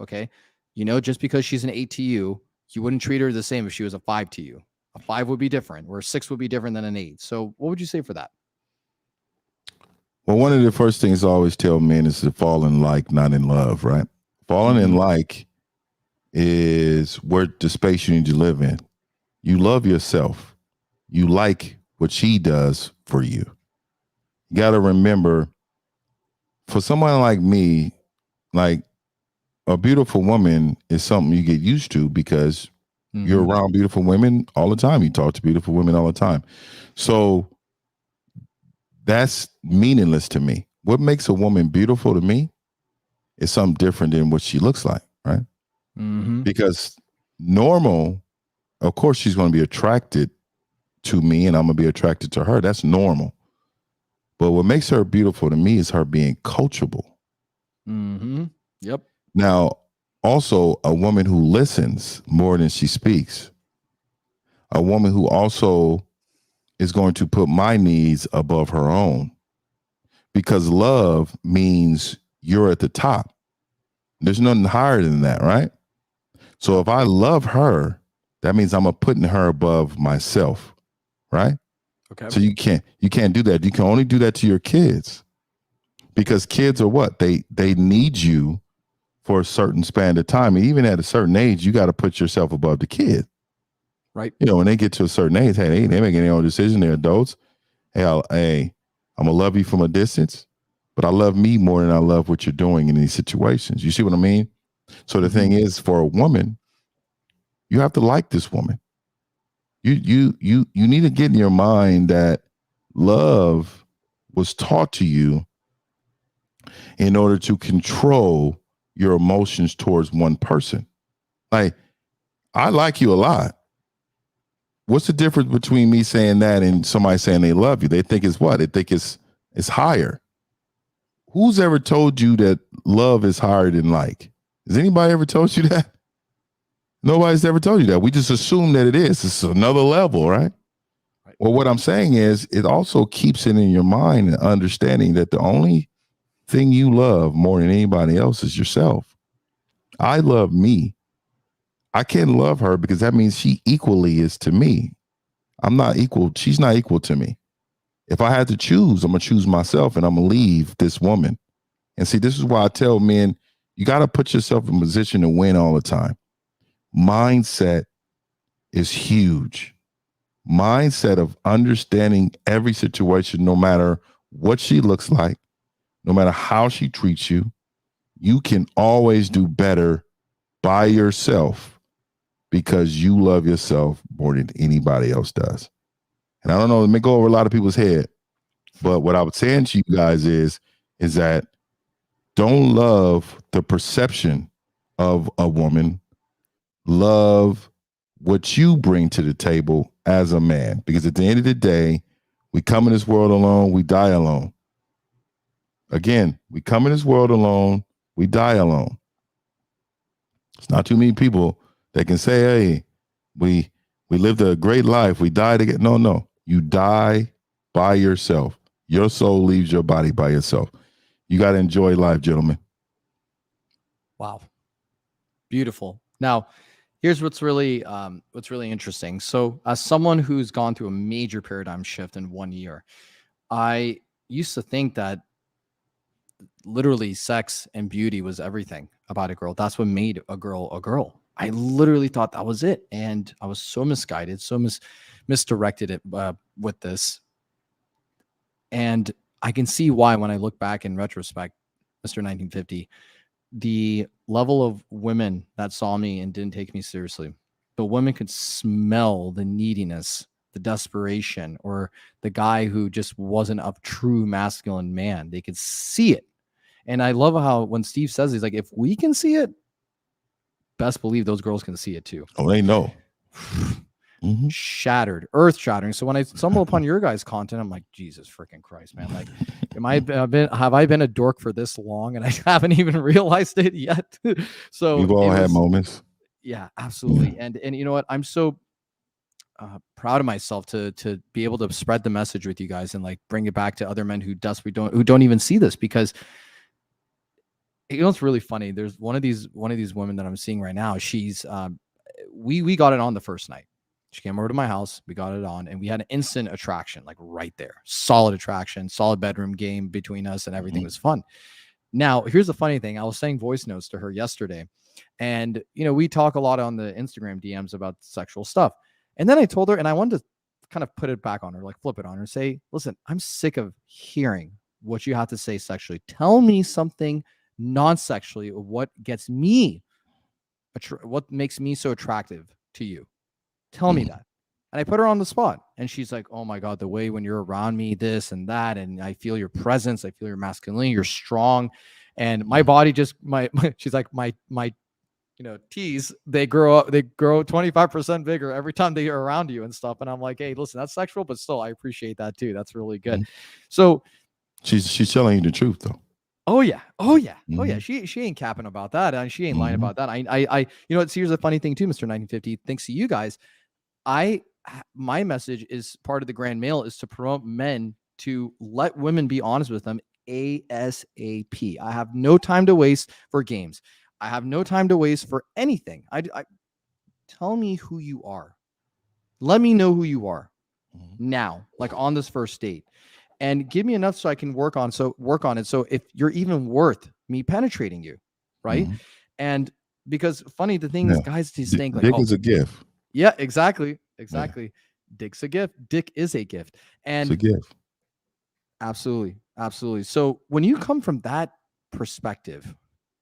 Okay. Just because she's an 8 to you, you wouldn't treat her the same if she was a 5 to you. A 5 would be different, where a 6 would be different than an 8. So what would you say for that? Well, one of the first things I always tell men is to fall in like, not in love, right? Falling in like is where the space you need to live in. You love yourself. You like what she does for you. You got to remember, for someone like me, like a beautiful woman is something you get used to because you're around beautiful women all the time. You talk to beautiful women all the time. So that's meaningless to me. What makes a woman beautiful to me is something different than what she looks like, right? Because normal, of course, she's going to be attracted to me and I'm going to be attracted to her. That's normal. But what makes her beautiful to me is her being coachable. Yep. Now, also a woman who listens more than she speaks. A woman who also is going to put my needs above her own. Because love means you're at the top. There's nothing higher than that, right? So if I love her, that means I'm putting her above myself, right? Okay. So you can't do that. You can only do that to your kids. Because kids are what? They need you for a certain span of time. And even at a certain age, you got to put yourself above the kid. Right. When they get to a certain age, hey, they making their own decision. They're adults. Hey, I'm going to love you from a distance, but I love me more than I love what you're doing in these situations. You see what I mean? So the thing is, for a woman, you have to like this woman. You need to get in your mind that love was taught to you in order to control your emotions towards one person. Like, I like you a lot. What's the difference between me saying that and somebody saying they love you? They think it's what? They think it's higher. Who's ever told you that love is higher than like? Has anybody ever told you that? Nobody's ever told you that. We just assume that it is. It's another level, right? Well, what I'm saying is it also keeps it in your mind and understanding that the only thing you love more than anybody else is yourself. I love me. I can't love her because that means she equally is to me. I'm not equal. She's not equal to me. If I had to choose, I'm going to choose myself and I'm going to leave this woman. And see, this is why I tell men, you got to put yourself in a position to win all the time. Mindset is huge. Mindset of understanding every situation, no matter what she looks like, no matter how she treats you, you can always do better by yourself because you love yourself more than anybody else does. And I don't know, it may go over a lot of people's head, but what I would say to you guys is that don't love the perception of a woman. Love what you bring to the table as a man. Because at the end of the day, we come in this world alone, we die alone. Again, we come in this world alone, we die alone. It's not too many people that can say, "Hey, we lived a great life. We died again." No, no. You die by yourself. Your soul leaves your body by yourself. You got to enjoy life, gentlemen. Wow. Beautiful. Now, here's what's really interesting. So, as someone who's gone through a major paradigm shift in 1 year, I used to think that literally sex and beauty was everything about a girl. That's what made a girl a girl. I literally thought that was it, and I was so misguided, so misdirected with this. And I can see why when I look back in retrospect, Mr. 1950, the level of women that saw me and didn't take me seriously, the women could smell the neediness, the desperation, or the guy who just wasn't a true masculine man. They could see it. And I love how when Steve says, he's like, if we can see it, best believe those girls can see it too. Oh, they know. Shattered, earth shattering. So when I stumble upon your guys' content, I'm like, Jesus freaking Christ, man! Like, have I been a dork for this long and I haven't even realized it yet? So we've all had moments. Yeah, absolutely. Yeah. And you know what? I'm so proud of myself to be able to spread the message with you guys and like bring it back to other men who don't even see this, because you know it's really funny. There's one of these women that I'm seeing right now. She's we got it on the first night. She came over to my house. We got it on, and we had an instant attraction, like right there. Solid attraction, solid bedroom game between us, and everything was fun. Now, here's the funny thing. I was saying voice notes to her yesterday, and we talk a lot on the Instagram DMs about sexual stuff. And then I told her, and I wanted to kind of put it back on her, like flip it on her, say, listen, I'm sick of hearing what you have to say sexually. Tell me something non-sexually of what gets me, what makes me so attractive to you. Tell me that. And I put her on the spot, and she's like, oh my God, the way when you're around me, this and that, and I feel your presence, I feel your masculinity, you're strong. And my body just, she's like, my tees, they grow 25% bigger every time they are around you and stuff. And I'm like, hey, listen, that's sexual, but still, I appreciate that too. That's really good. So she's telling you the truth though. Oh yeah. Oh yeah. She ain't capping about that, and she ain't lying about that. I here's the funny thing too, Mr. 1950. Thanks to you guys, my message is part of the Grand Mail is to promote men to let women be honest with them ASAP. I have no time to waste for games. I have no time to waste for anything. I tell me who you are. Let me know who you are now, like on this first date. And give me enough so I can work on it. So if you're even worth me penetrating you, right? And because the thing is, guys just think like, dick is a gift. Yeah, exactly. Yeah. Dick's a gift. Dick is a gift. And it's a gift. Absolutely. So when you come from that perspective,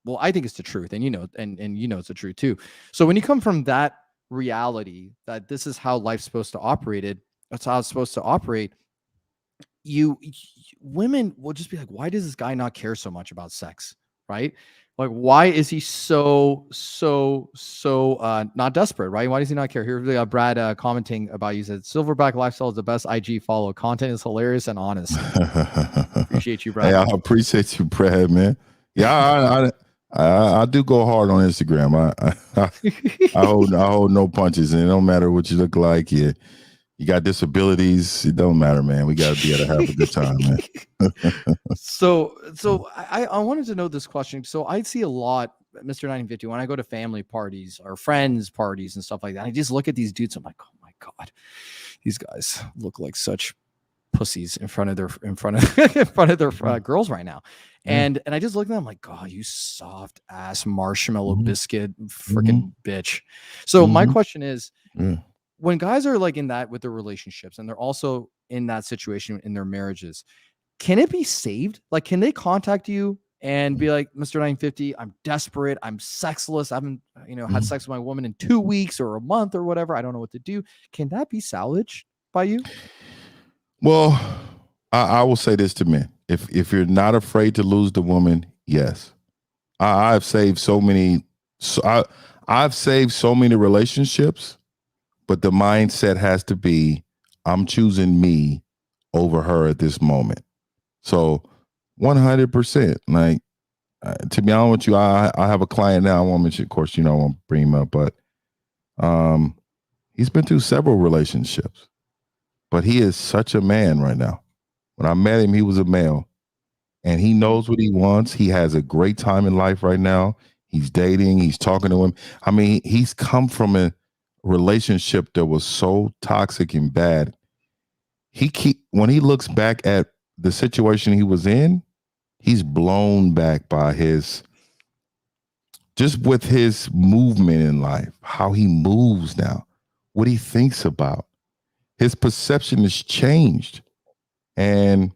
well, I think it's the truth, and it's the truth too. So when you come from that reality that this is how life's supposed to operate, that's how it's supposed to operate. Women will just be like, why does this guy not care so much about sex? Right? Like, why is he so not desperate? Right? Why does he not care? Here, Brad commenting about you said Silverback Lifestyle is the best IG follow. Content is hilarious and honest. Appreciate you, Brad. Hey, I appreciate you, Brad, man. Yeah, I do go hard on Instagram. I hold no punches, and it don't matter what you look like. You got disabilities, it don't matter, man. We got to be able to have a good time, man. So I wanted to know this question. So I see a lot, Mr. 1950, when I go to family parties or friends parties and stuff like that. I just look at these dudes. I'm like, oh my God, these guys look like such pussies in front of their girls right now. And I just look at them, I'm like, God, you soft ass marshmallow biscuit freaking bitch. So my question is, when guys are like in that with their relationships and they're also in that situation in their marriages, can it be saved? Like, can they contact you and be like, Mr. 950, I'm desperate. I'm sexless. I haven't, had sex with my woman in 2 weeks or a month or whatever. I don't know what to do. Can that be salvaged by you? Well, I will say this to men. If you're not afraid to lose the woman, yes. I've saved so many. I've saved so many relationships. But the mindset has to be, I'm choosing me over her at this moment. So 100%, like, to be honest with you, I have a client now. I won't mention, of course, I won't bring him up, but he's been through several relationships, but he is such a man right now. When I met him, he was a male, and he knows what he wants. He has a great time in life right now. He's dating. He's talking to him. I mean, he's come from a relationship that was so toxic and bad. When he looks back at the situation he was in, he's blown back by just with his movement in life, how he moves now, what he thinks about. His perception has changed. And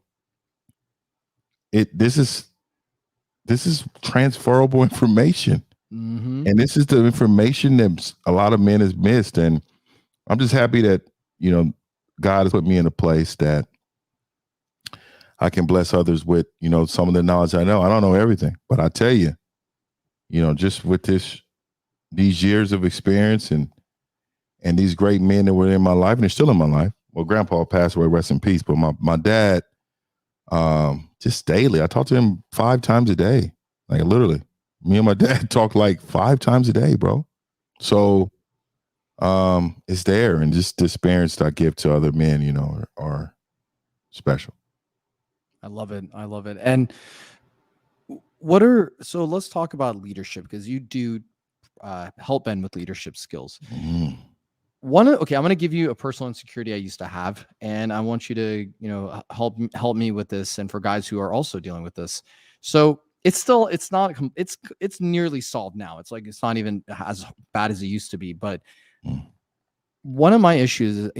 this is transferable information. Mm-hmm. And this is the information that a lot of men has missed. And I'm just happy that, God has put me in a place that I can bless others with, some of the knowledge I know. I don't know everything, but I tell you, just with these years of experience and these great men that were in my life and they're still in my life. Well, Grandpa passed away, rest in peace. But my dad, just daily, I talk to him 5 times a day. Like literally, me and my dad talk like 5 times a day, bro. So it's there, and just the experience that I give to other men, are special. I love it. And so let's talk about leadership, because you do help men with leadership skills. Mm. I'm going to give you a personal insecurity I used to have, and I want you to, help me with this, and for guys who are also dealing with this. So it's nearly solved now. It's like, it's not even as bad as it used to be, but one of my issues is,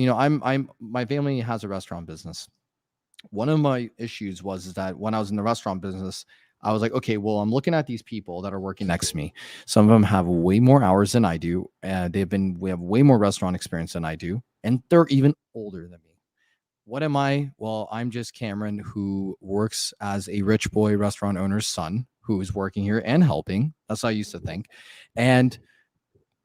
my family has a restaurant business. One of my issues was that when I was in the restaurant business, I was like, okay, well, I'm looking at these people that are working next to me. Some of them have way more hours than I do. And we have way more restaurant experience than I do. And they're even older than me. What am I? Well, I'm just Cameron, who works as a rich boy restaurant owner's son, who is working here and helping. That's what I used to think. And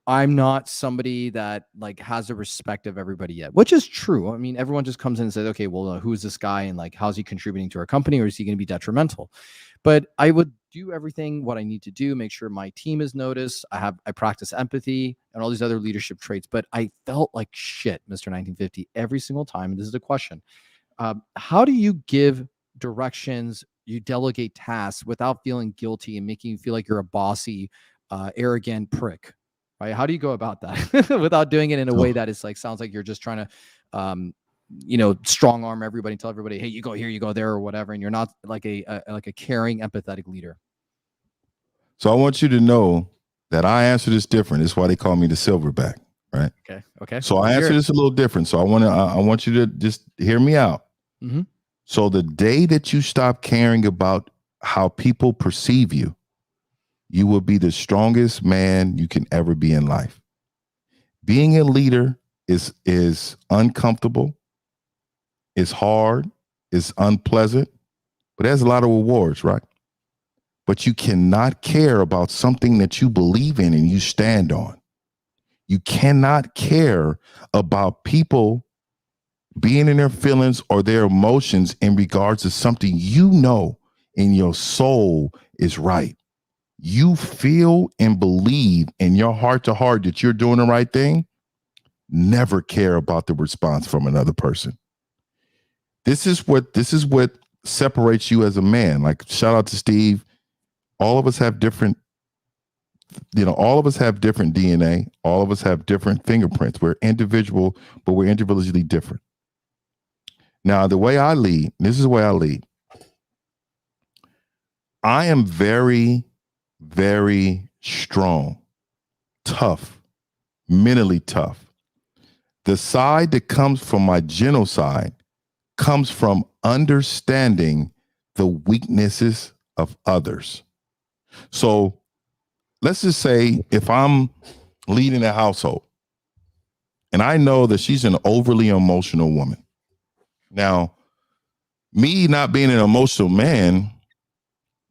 I'm not somebody that like has the respect of everybody yet, which is true. I mean, everyone just comes in and says, okay, well, who is this guy? And like, how's he contributing to our company, or is he going to be detrimental? But I would do everything what I need to do, make sure my team is noticed. I practice empathy and all these other leadership traits, but I felt like shit, Mr. 1950, every single time. And this is the question. How do you give directions, you delegate tasks without feeling guilty and making you feel like you're a bossy, arrogant prick? Right? How do you go about that without doing it in a way that is like, sounds like you're just trying to, strong arm everybody, tell everybody, hey, you go here, you go there, or whatever, and you're not like a caring, empathetic leader? So I want you to know that I answer this different. That's why they call me the silverback, right? Okay. So I answer this a little different. So I want you to just hear me out. Mm-hmm. So the day that you stop caring about how people perceive you, you will be the strongest man you can ever be in life. Being a leader is uncomfortable, it's hard, it's unpleasant, but there's a lot of rewards, right? But you cannot care about something that you believe in and you stand on. You cannot care about people being in their feelings or their emotions in regards to something in your soul is right. You feel and believe in your heart to heart that you're doing the right thing. Never care about the response from another person. This is what separates you as a man. Like, shout out to Steve. All of us have different, all of us have different DNA. All of us have different fingerprints. We're individual, but we're individually different. Now, the way I lead, this is the way I lead. I am very, very strong, tough, mentally tough. The side that comes from my genocide comes from understanding the weaknesses of others. So let's just say if I'm leading a household and I know that she's an overly emotional woman. Now, me not being an emotional man,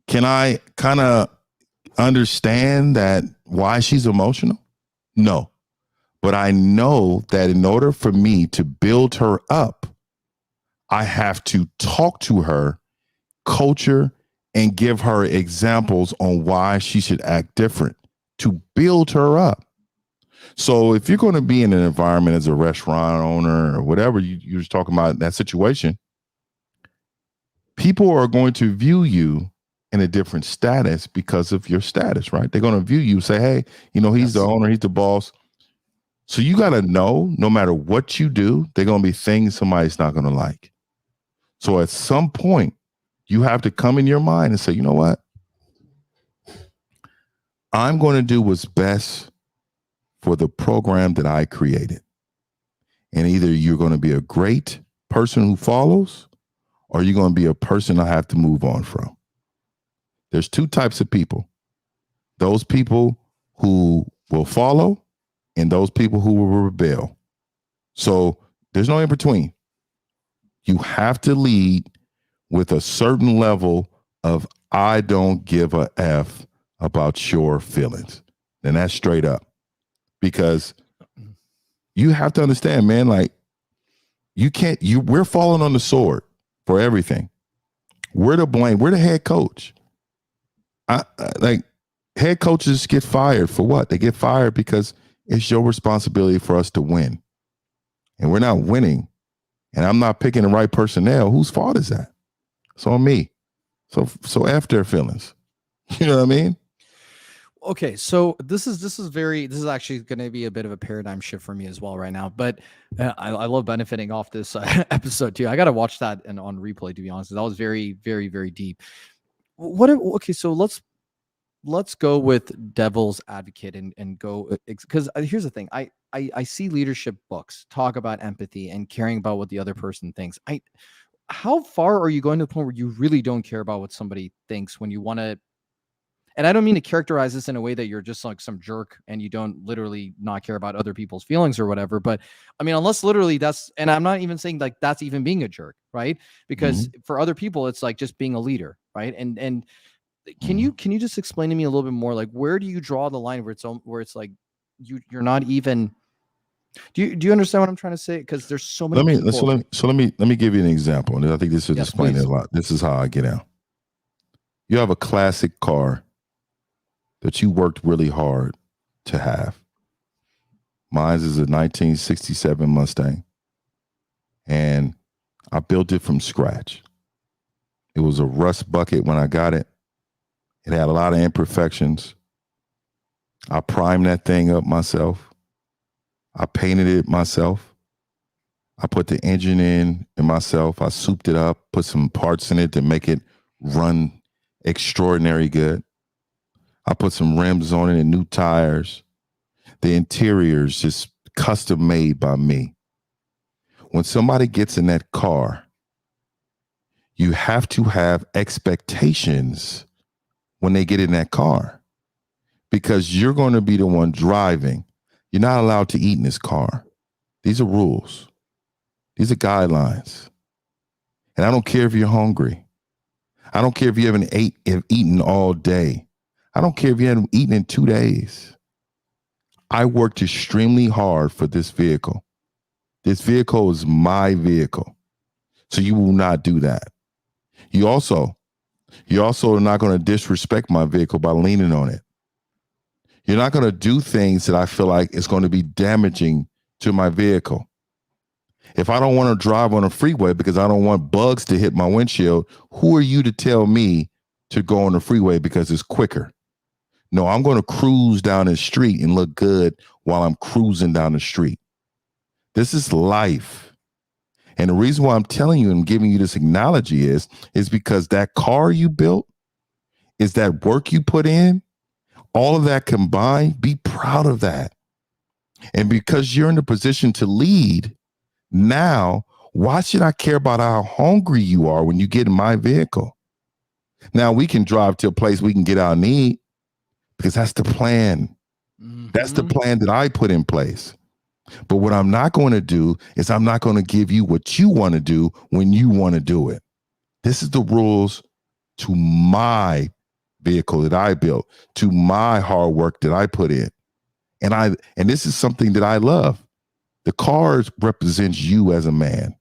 can I kind of understand that why she's emotional? No. But I know that in order for me to build her up, I have to talk to her, coach her, and give her examples on why she should act different to build her up. So if you're going to be in an environment as a restaurant owner or whatever you're just talking about in that situation, people are going to view you in a different status because of your status, right? They're going to view you, say, hey, he's the owner, he's the boss. So you got to know, no matter what you do, there are going to be things somebody's not going to like. So at some point, you have to come in your mind and say, you know what? I'm going to do what's best for the program that I created. And either you're going to be a great person who follows, or you're going to be a person I have to move on from. There's two types of people. Those people who will follow and those people who will rebel. So there's no in between. You have to lead with a certain level of I don't give a F about your feelings. And that's straight up. Because you have to understand, man, like we're falling on the sword for everything. We're to blame. We're the head coach. Like head coaches get fired for what? They get fired because it's your responsibility for us to win. And we're not winning. And I'm not picking the right personnel. Whose fault is that? It's on me. So F their feelings. You know what I mean? Okay, so this is actually going to be a bit of a paradigm shift for me as well right now. But I love benefiting off this episode too. I got to watch that and on replay, to be honest. That was very, very, very deep. Okay, so let's go with devil's advocate and go, because here's the thing. I see leadership books talk about empathy and caring about what the other person thinks. How far are you going to the point where you really don't care about what somebody thinks when you want to? And I don't mean to characterize this in a way that you're just like some jerk and you don't literally not care about other people's feelings or whatever. But I mean, unless literally and I'm not even saying like that's even being a jerk, right? Because for other people, it's like just being a leader, right? And can you just explain to me a little bit more, like where do you draw the line where it's like you're not even? Do you understand what I'm trying to say? Because there's so many people. Let me give you an example, and I think this should explain it a lot. This is how I get out. You have a classic car that you worked really hard to have. Mine is a 1967 Mustang, and I built it from scratch. It was a rust bucket when I got it. It had a lot of imperfections. I primed that thing up myself. I painted it myself. I put the engine in myself. I souped it up, put some parts in it to make it run extraordinary good. I put some rims on it and new tires. The interior's just custom made by me. When somebody gets in that car, you have to have expectations when they get in that car, because you're going to be the one driving. You're not allowed to eat in this car. These are rules. These are guidelines. And I don't care if you're hungry. I don't care if you haven't eaten all day. I don't care if you haven't eaten in 2 days. I worked extremely hard for this vehicle. This vehicle is my vehicle. So you will not do that. You also are not going to disrespect my vehicle by leaning on it. You're not going to do things that I feel like is going to be damaging to my vehicle. If I don't want to drive on a freeway because I don't want bugs to hit my windshield, who are you to tell me to go on the freeway because it's quicker? No, I'm going to cruise down the street and look good while I'm cruising down the street. This is life. And the reason why I'm telling you and giving you this analogy is because that car you built is that work you put in, all of that combined. Be proud of that. And because you're in the position to lead, now, why should I care about how hungry you are when you get in my vehicle? Now, we can drive to a place we can get out and eat, because that's the plan. That's the plan that I put in place. But what I'm not going to do is I'm not going to give you what you want to do when you want to do it. This is the rules to my vehicle that I built, to my hard work that I put in. And this is something that I love. The car represents you as a man.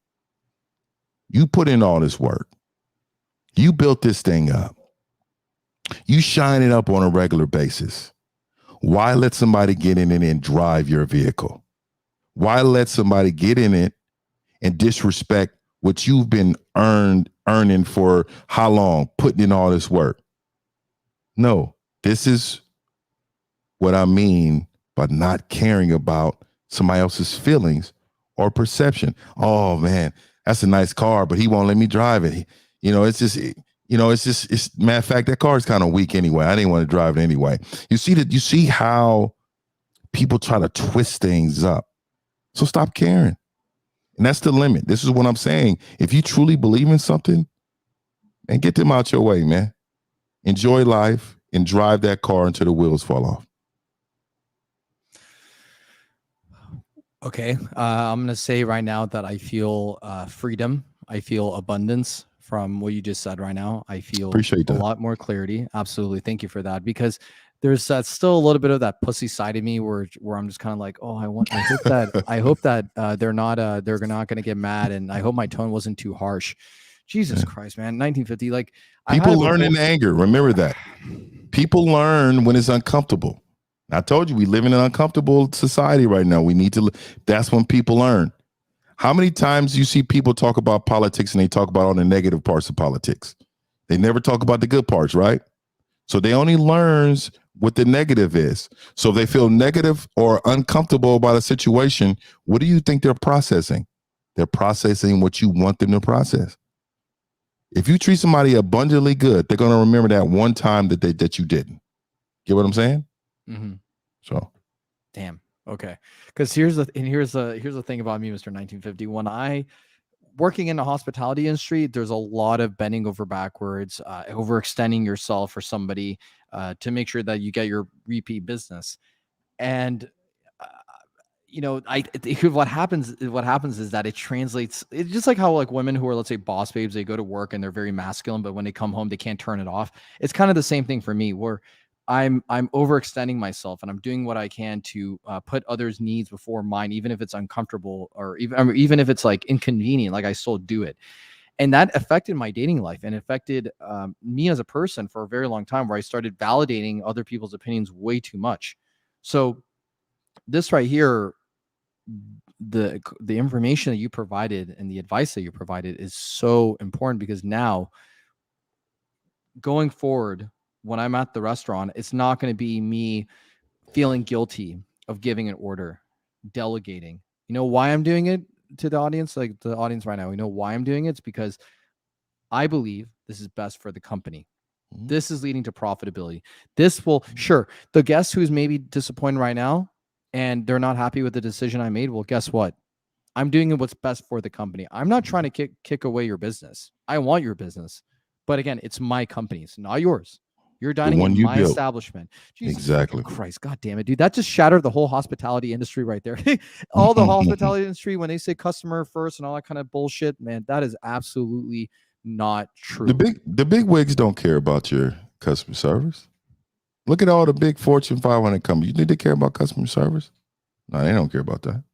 You put in all this work. You built this thing up. You shine it up on a regular basis. Why let somebody get in it and drive your vehicle? Why let somebody get in it and disrespect what you've been earning for how long, putting in all this work? No, this is what I mean by not caring about somebody else's feelings or perception. Oh man, that's a nice car, but he won't let me drive it. It's matter of fact, that car is kind of weak anyway. I didn't want to drive it anyway. You see how people try to twist things up. So stop caring. And that's the limit. This is what I'm saying. If you truly believe in something, and get them out your way, man. Enjoy life and drive that car until the wheels fall off. Okay. I'm going to say right now that I feel freedom. I feel abundance from what you just said right now. I feel a lot more clarity. Absolutely. Thank you for that. Because there's still a little bit of that pussy side of me where I'm just kind of like, oh, I hope that they're not going to get mad. And I hope my tone wasn't too harsh. Jesus Christ, man. 1950. Like, people learn in anger. Remember that. People learn when it's uncomfortable. I told you, we live in an uncomfortable society right now. That's when people learn. How many times you see people talk about politics and they talk about all the negative parts of politics? They never talk about the good parts, right? So they only learns what the negative is. So if they feel negative or uncomfortable about a situation, what do you think they're processing? They're processing what you want them to process. If you treat somebody abundantly good, they're going to remember that one time that you didn't. Get what I'm saying? Mm-hmm. So, damn. Okay. Because here's the thing about me, Mr. 1950. When I working in the hospitality industry, there's a lot of bending over backwards, overextending yourself for somebody to make sure that you get your repeat business. And what happens is that it translates. It's just like how like women who are, let's say, boss babes, they go to work and they're very masculine, but when they come home, they can't turn it off. It's kind of the same thing for me, where I'm overextending myself and I'm doing what I can to put others' needs before mine, even if it's uncomfortable or even if it's like inconvenient. Like, I still do it, and that affected my dating life and affected me as a person for a very long time, where I started validating other people's opinions way too much. So this right here, the information that you provided and the advice that you provided is so important, because now going forward, when I'm at the restaurant, it's not going to be me feeling guilty of giving an order, delegating. You know why I'm doing it to the audience? Like the audience right now, you know why I'm doing it? It's because I believe this is best for the company. Mm-hmm. This is leading to profitability. This will, sure, the guest who's maybe disappointed right now and they're not happy with the decision I made, well, guess what? I'm doing what's best for the company. I'm not trying to kick away your business. I want your business. But again, it's my company. It's not yours. You're dining in my establishment. Jesus exactly. Christ, God damn it, dude. That just shattered the whole hospitality industry right there. All the hospitality industry, when they say customer first and all that kind of bullshit, man, that is absolutely not true. The big wigs don't care about your customer service. Look at all the big Fortune 500 companies. You think they care about customer service? No, they don't care about that.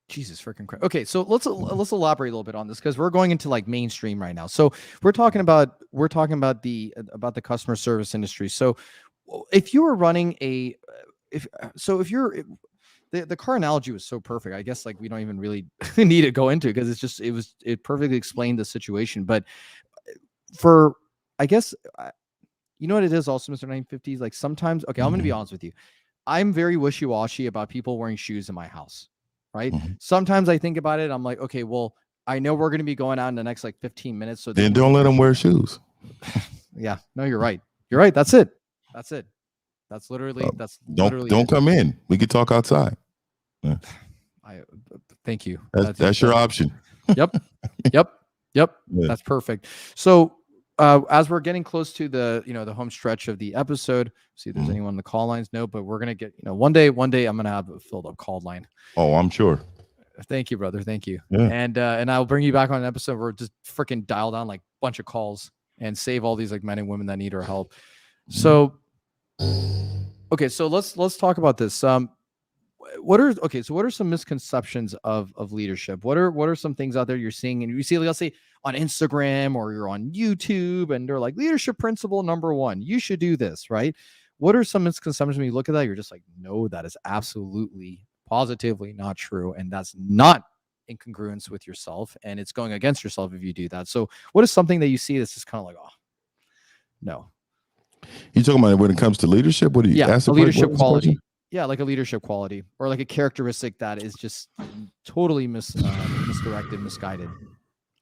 Jesus freaking Christ. Okay, so let's elaborate a little bit on this, because we're going into like mainstream right now. So we're talking about the customer service industry. So if you were running the car analogy was so perfect. I guess like we don't even really need to go into it, because it perfectly explained the situation. But for, I guess, you know what it is also, Mr. 950, like sometimes, okay, I'm going to be honest with you. I'm very wishy-washy about people wearing shoes in my house. Right. Mm-hmm. Sometimes I think about it. I'm like, okay, well, I know we're going to be going out in the next like 15 minutes. So then don't let them wear shoes. Yeah, no, you're right. You're right. That's it. That's literally, don't come in. We could talk outside. Yeah. Thank you. That's your option. Yep. Yeah. That's perfect. So as we're getting close to the home stretch of the episode, see if there's anyone on the call lines. No, but we're gonna get, one day I'm gonna have a filled up call line. Oh, I'm sure. Thank you, brother. Thank you. Yeah. And I'll bring you back on an episode where we're just freaking dial down like a bunch of calls and save all these like men and women that need our help. So okay, so let's talk about this. what are some misconceptions of leadership? What are some things out there you're seeing, and you see, let's say on Instagram or you're on YouTube, and they're like, leadership principle number 1, you should do this, right? What are some misconceptions when you look at that? You're just like, no, that is absolutely positively not true, and that's not in congruence with yourself, and it's going against yourself if you do that. So what is something that you see that's just kind of like, oh no? You talking about when it comes to leadership? What do you ask? A leadership quality. Question? Yeah, like a leadership quality, or like a characteristic that is just totally misdirected, misguided.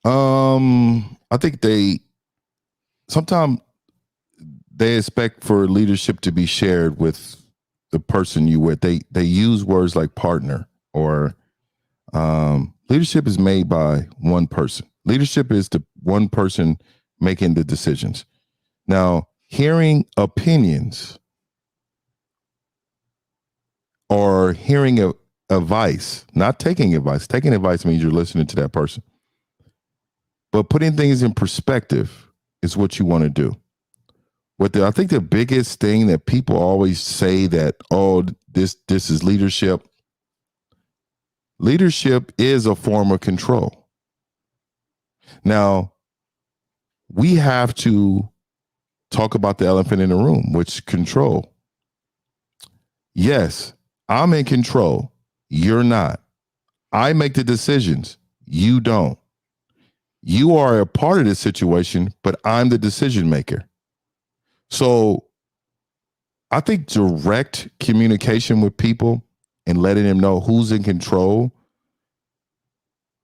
I think sometimes they expect for leadership to be shared with the person you with. They use words like partner or leadership is made by one person. Leadership is the one person making the decisions. Now, hearing opinions or hearing advice, not taking advice. Taking advice means you're listening to that person. But putting things in perspective is what you want to do. I think the biggest thing that people always say that, oh, this is leadership. Leadership is a form of control. Now, we have to talk about the elephant in the room, which control. Yes, I'm in control. You're not. I make the decisions. You don't. You are a part of this situation, but I'm the decision maker. So I think direct communication with people and letting them know who's in control.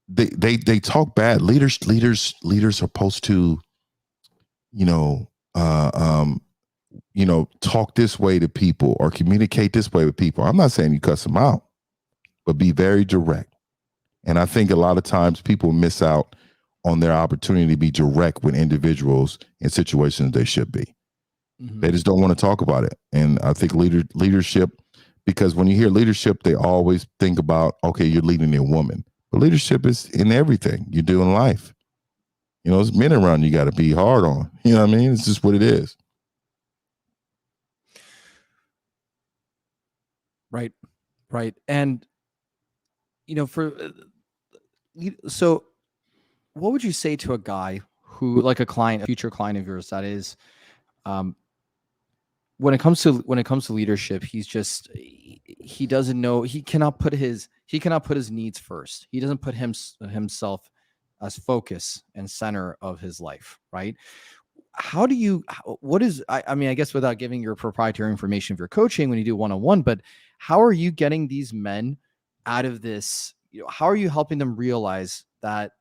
They talk bad. Leaders are supposed to, talk this way to people or communicate this way with people. I'm not saying you cuss them out, but be very direct. And I think a lot of times people miss out on their opportunity to be direct with individuals in situations they should be. Mm-hmm. They just don't want to talk about it. And I think leadership, because when you hear leadership, they always think about, okay, you're leading a woman. But leadership is in everything you do in life. There's men around you got to be hard on. You know what I mean? It's just what it is. Right. And, so what would you say to a guy who, like a future client of yours, that is, when it comes to leadership, he doesn't know, he cannot put his needs first. He doesn't put himself as focus and center of his life, right? I guess without giving your proprietary information of your coaching when you do one-on-one, but how are you getting these men out of this? How are you helping them realize that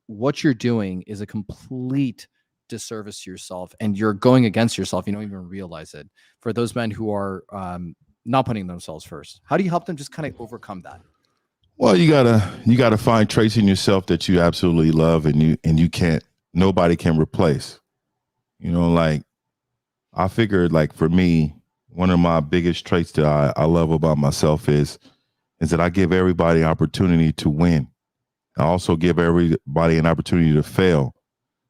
what you're doing is a complete disservice to yourself and you're going against yourself? You don't even realize it. For those men who are not putting themselves first, how do you help them just kind of overcome that? Well, you gotta find traits in yourself that you absolutely love and nobody can replace. Like I figured, like for me, one of my biggest traits that I love about myself is that I give everybody opportunity to win. I also give everybody an opportunity to fail.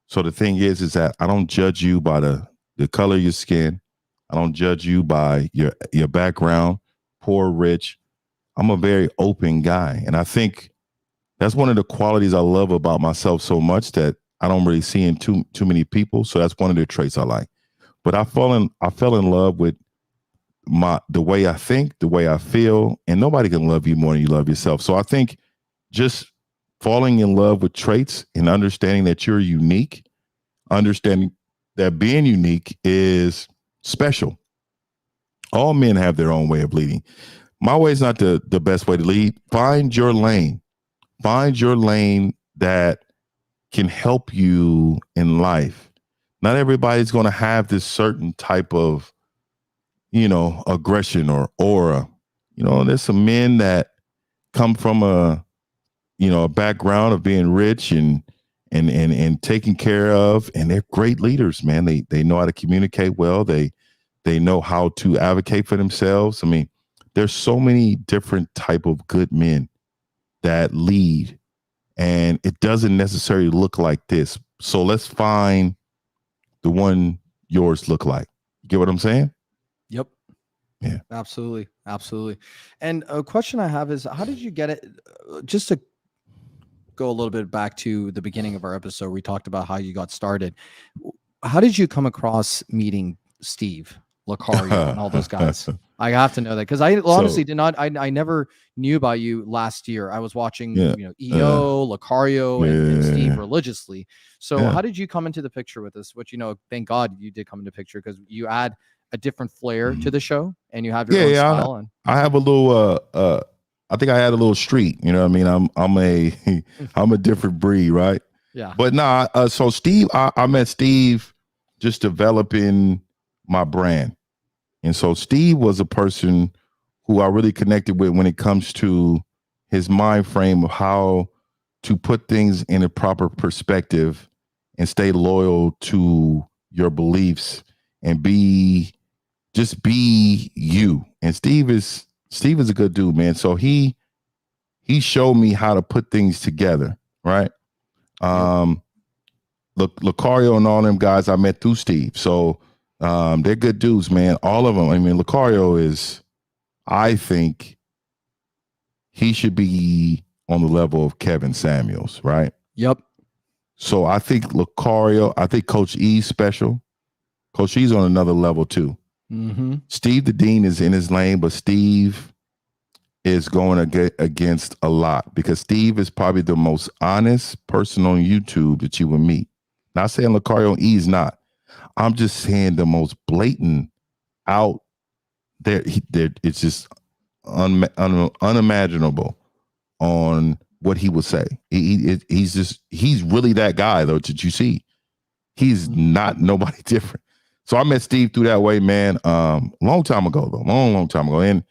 So the thing is that I don't judge you by the color of your skin. I don't judge you by your background, poor, rich. I'm a very open guy. And I think that's one of the qualities I love about myself so much that I don't really see in too many people. So that's one of the traits I like. But I fell in love with the way I think, the way I feel, and nobody can love you more than you love yourself. So I think just falling in love with traits and understanding that you're unique, understanding that being unique is special. All men have their own way of leading. My way is not the best way to lead. Find your lane. Find your lane that can help you in life. Not everybody's going to have this certain type of, aggression or aura. There's some men that come from a background of being rich and taken care of, and they're great leaders, man. They know how to communicate well. They know how to advocate for themselves. I mean, there's so many different type of good men that lead, and it doesn't necessarily look like this. So let's find the one yours look like. You get what I'm saying? Yep. Yeah. Absolutely. Absolutely. And a question I have is, how did you get it? Just to go a little bit back to the beginning of our episode, we talked about how you got started. How did you come across meeting Steve Lucario and all those guys? I have to know that because I honestly So did not. I never knew about you last year. I was watching, yeah, EO, Lucario, and Steve yeah, religiously. So yeah. how did you come into the picture with this? Which thank God you did come into picture because you add a different flair to Mhm. the show and you have your Yeah, own yeah. style. And I have a little I think I had a little streak, you know what I mean? I'm a I'm a different breed, right? yeah, But nah, so Steve, I met Steve just developing my brand. And so Steve was a person who I really connected with when it comes to his mind frame of how to put things in a proper perspective and stay loyal to your beliefs and be you. And Steve is a good dude, man. So he showed me how to put things together, right? yep, Lucario and all them guys I met through Steve. So they're good dudes, man. All of them. I mean, Lucario is, I think he should be on the level of Kevin Samuels, right? yep. So I think Lucario, I think Coach E's special. Coach E's on another level too. Mm-hmm. Steve the Dean is in his lane, but Steve is going against a lot because Steve is probably the most honest person on YouTube that you would meet. Not saying Lucario E is not. I'm just saying the most blatant out there. It's just unimaginable on what he would say. He's really that guy though. Did you see? He's not nobody different. So I met Steve through that way, man. Long time ago though, long time ago, and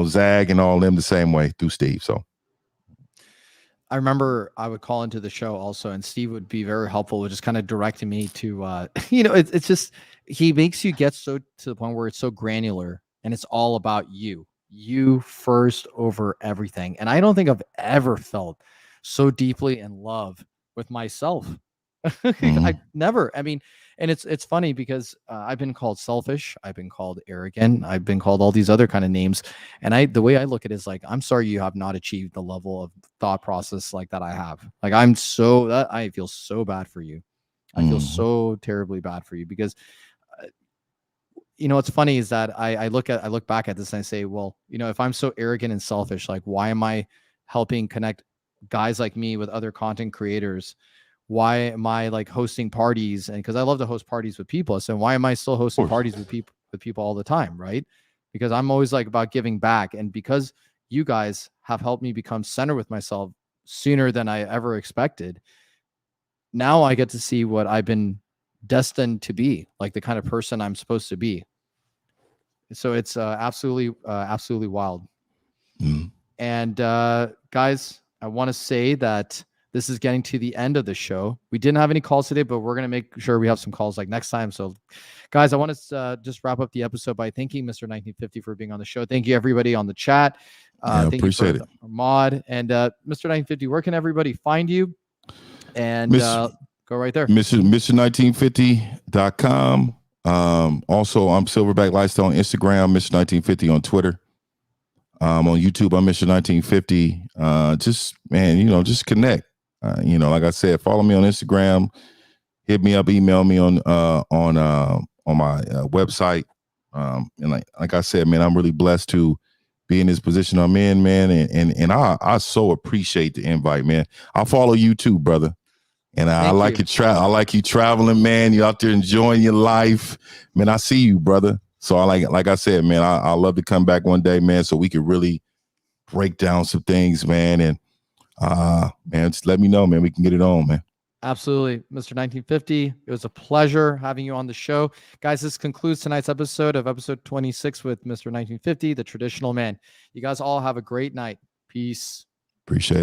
Zag and all them the same way through Steve. So I remember I would call into the show also, and Steve would be very helpful with just kind of directing me to, it's just, he makes you get so to the point where it's so granular and it's all about you first over everything. And I don't think I've ever felt so deeply in love with myself. I mhm. never, I mean, and it's funny because I've been called selfish, I've been called arrogant, I've been called all these other kind of names, and the way I look at it is like, I'm sorry you have not achieved the level of thought process like that I have. Like I feel so bad for you. I feel Mhm. so terribly bad for you because what's funny is that I look back at this and I say, well, if I'm so arrogant and selfish, like why am I helping connect guys like me with other content creators? Why am I like hosting parties? And because I love to host parties with people. So why am I still hosting Of course. parties with people all the time? Right. Because I'm always like about giving back. And because you guys have helped me become centered with myself sooner than I ever expected, now I get to see what I've been destined to be, like the kind of person I'm supposed to be. So it's absolutely wild. Mhm. And guys, I want to say that this is getting to the end of the show. We didn't have any calls today, but we're going to make sure we have some calls like next time. So, guys, I want to just wrap up the episode by thanking Mr. 1950 for being on the show. Thank you, everybody on the chat. Yeah, Thank you appreciate for it. Mod and Mr. 1950. Where can everybody find you? And Miss go right there. Mr1950.com. Also, I'm Silverback Lifestyle on Instagram, Mr. 1950 on Twitter. On YouTube, I'm Mr. 1950. Just man, just connect. Like I said, follow me on Instagram. Hit me up, email me on my website. And like I said, man, I'm really blessed to be in this position I'm in, man. And I so appreciate the invite, man. I follow you too, brother. And I Thank like you. I like you traveling, man. You out there enjoying your life, man. I see you, brother. So like I said, man, I love to come back one day, man, so we could really break down some things, man. And man, just let me know, man. We can get it on, man. Absolutely. Mr. 1950, it was a pleasure having you on the show. Guys, this concludes tonight's episode of episode 26 with Mr. 1950, the traditional man. You guys all have a great night. Peace. Appreciate it.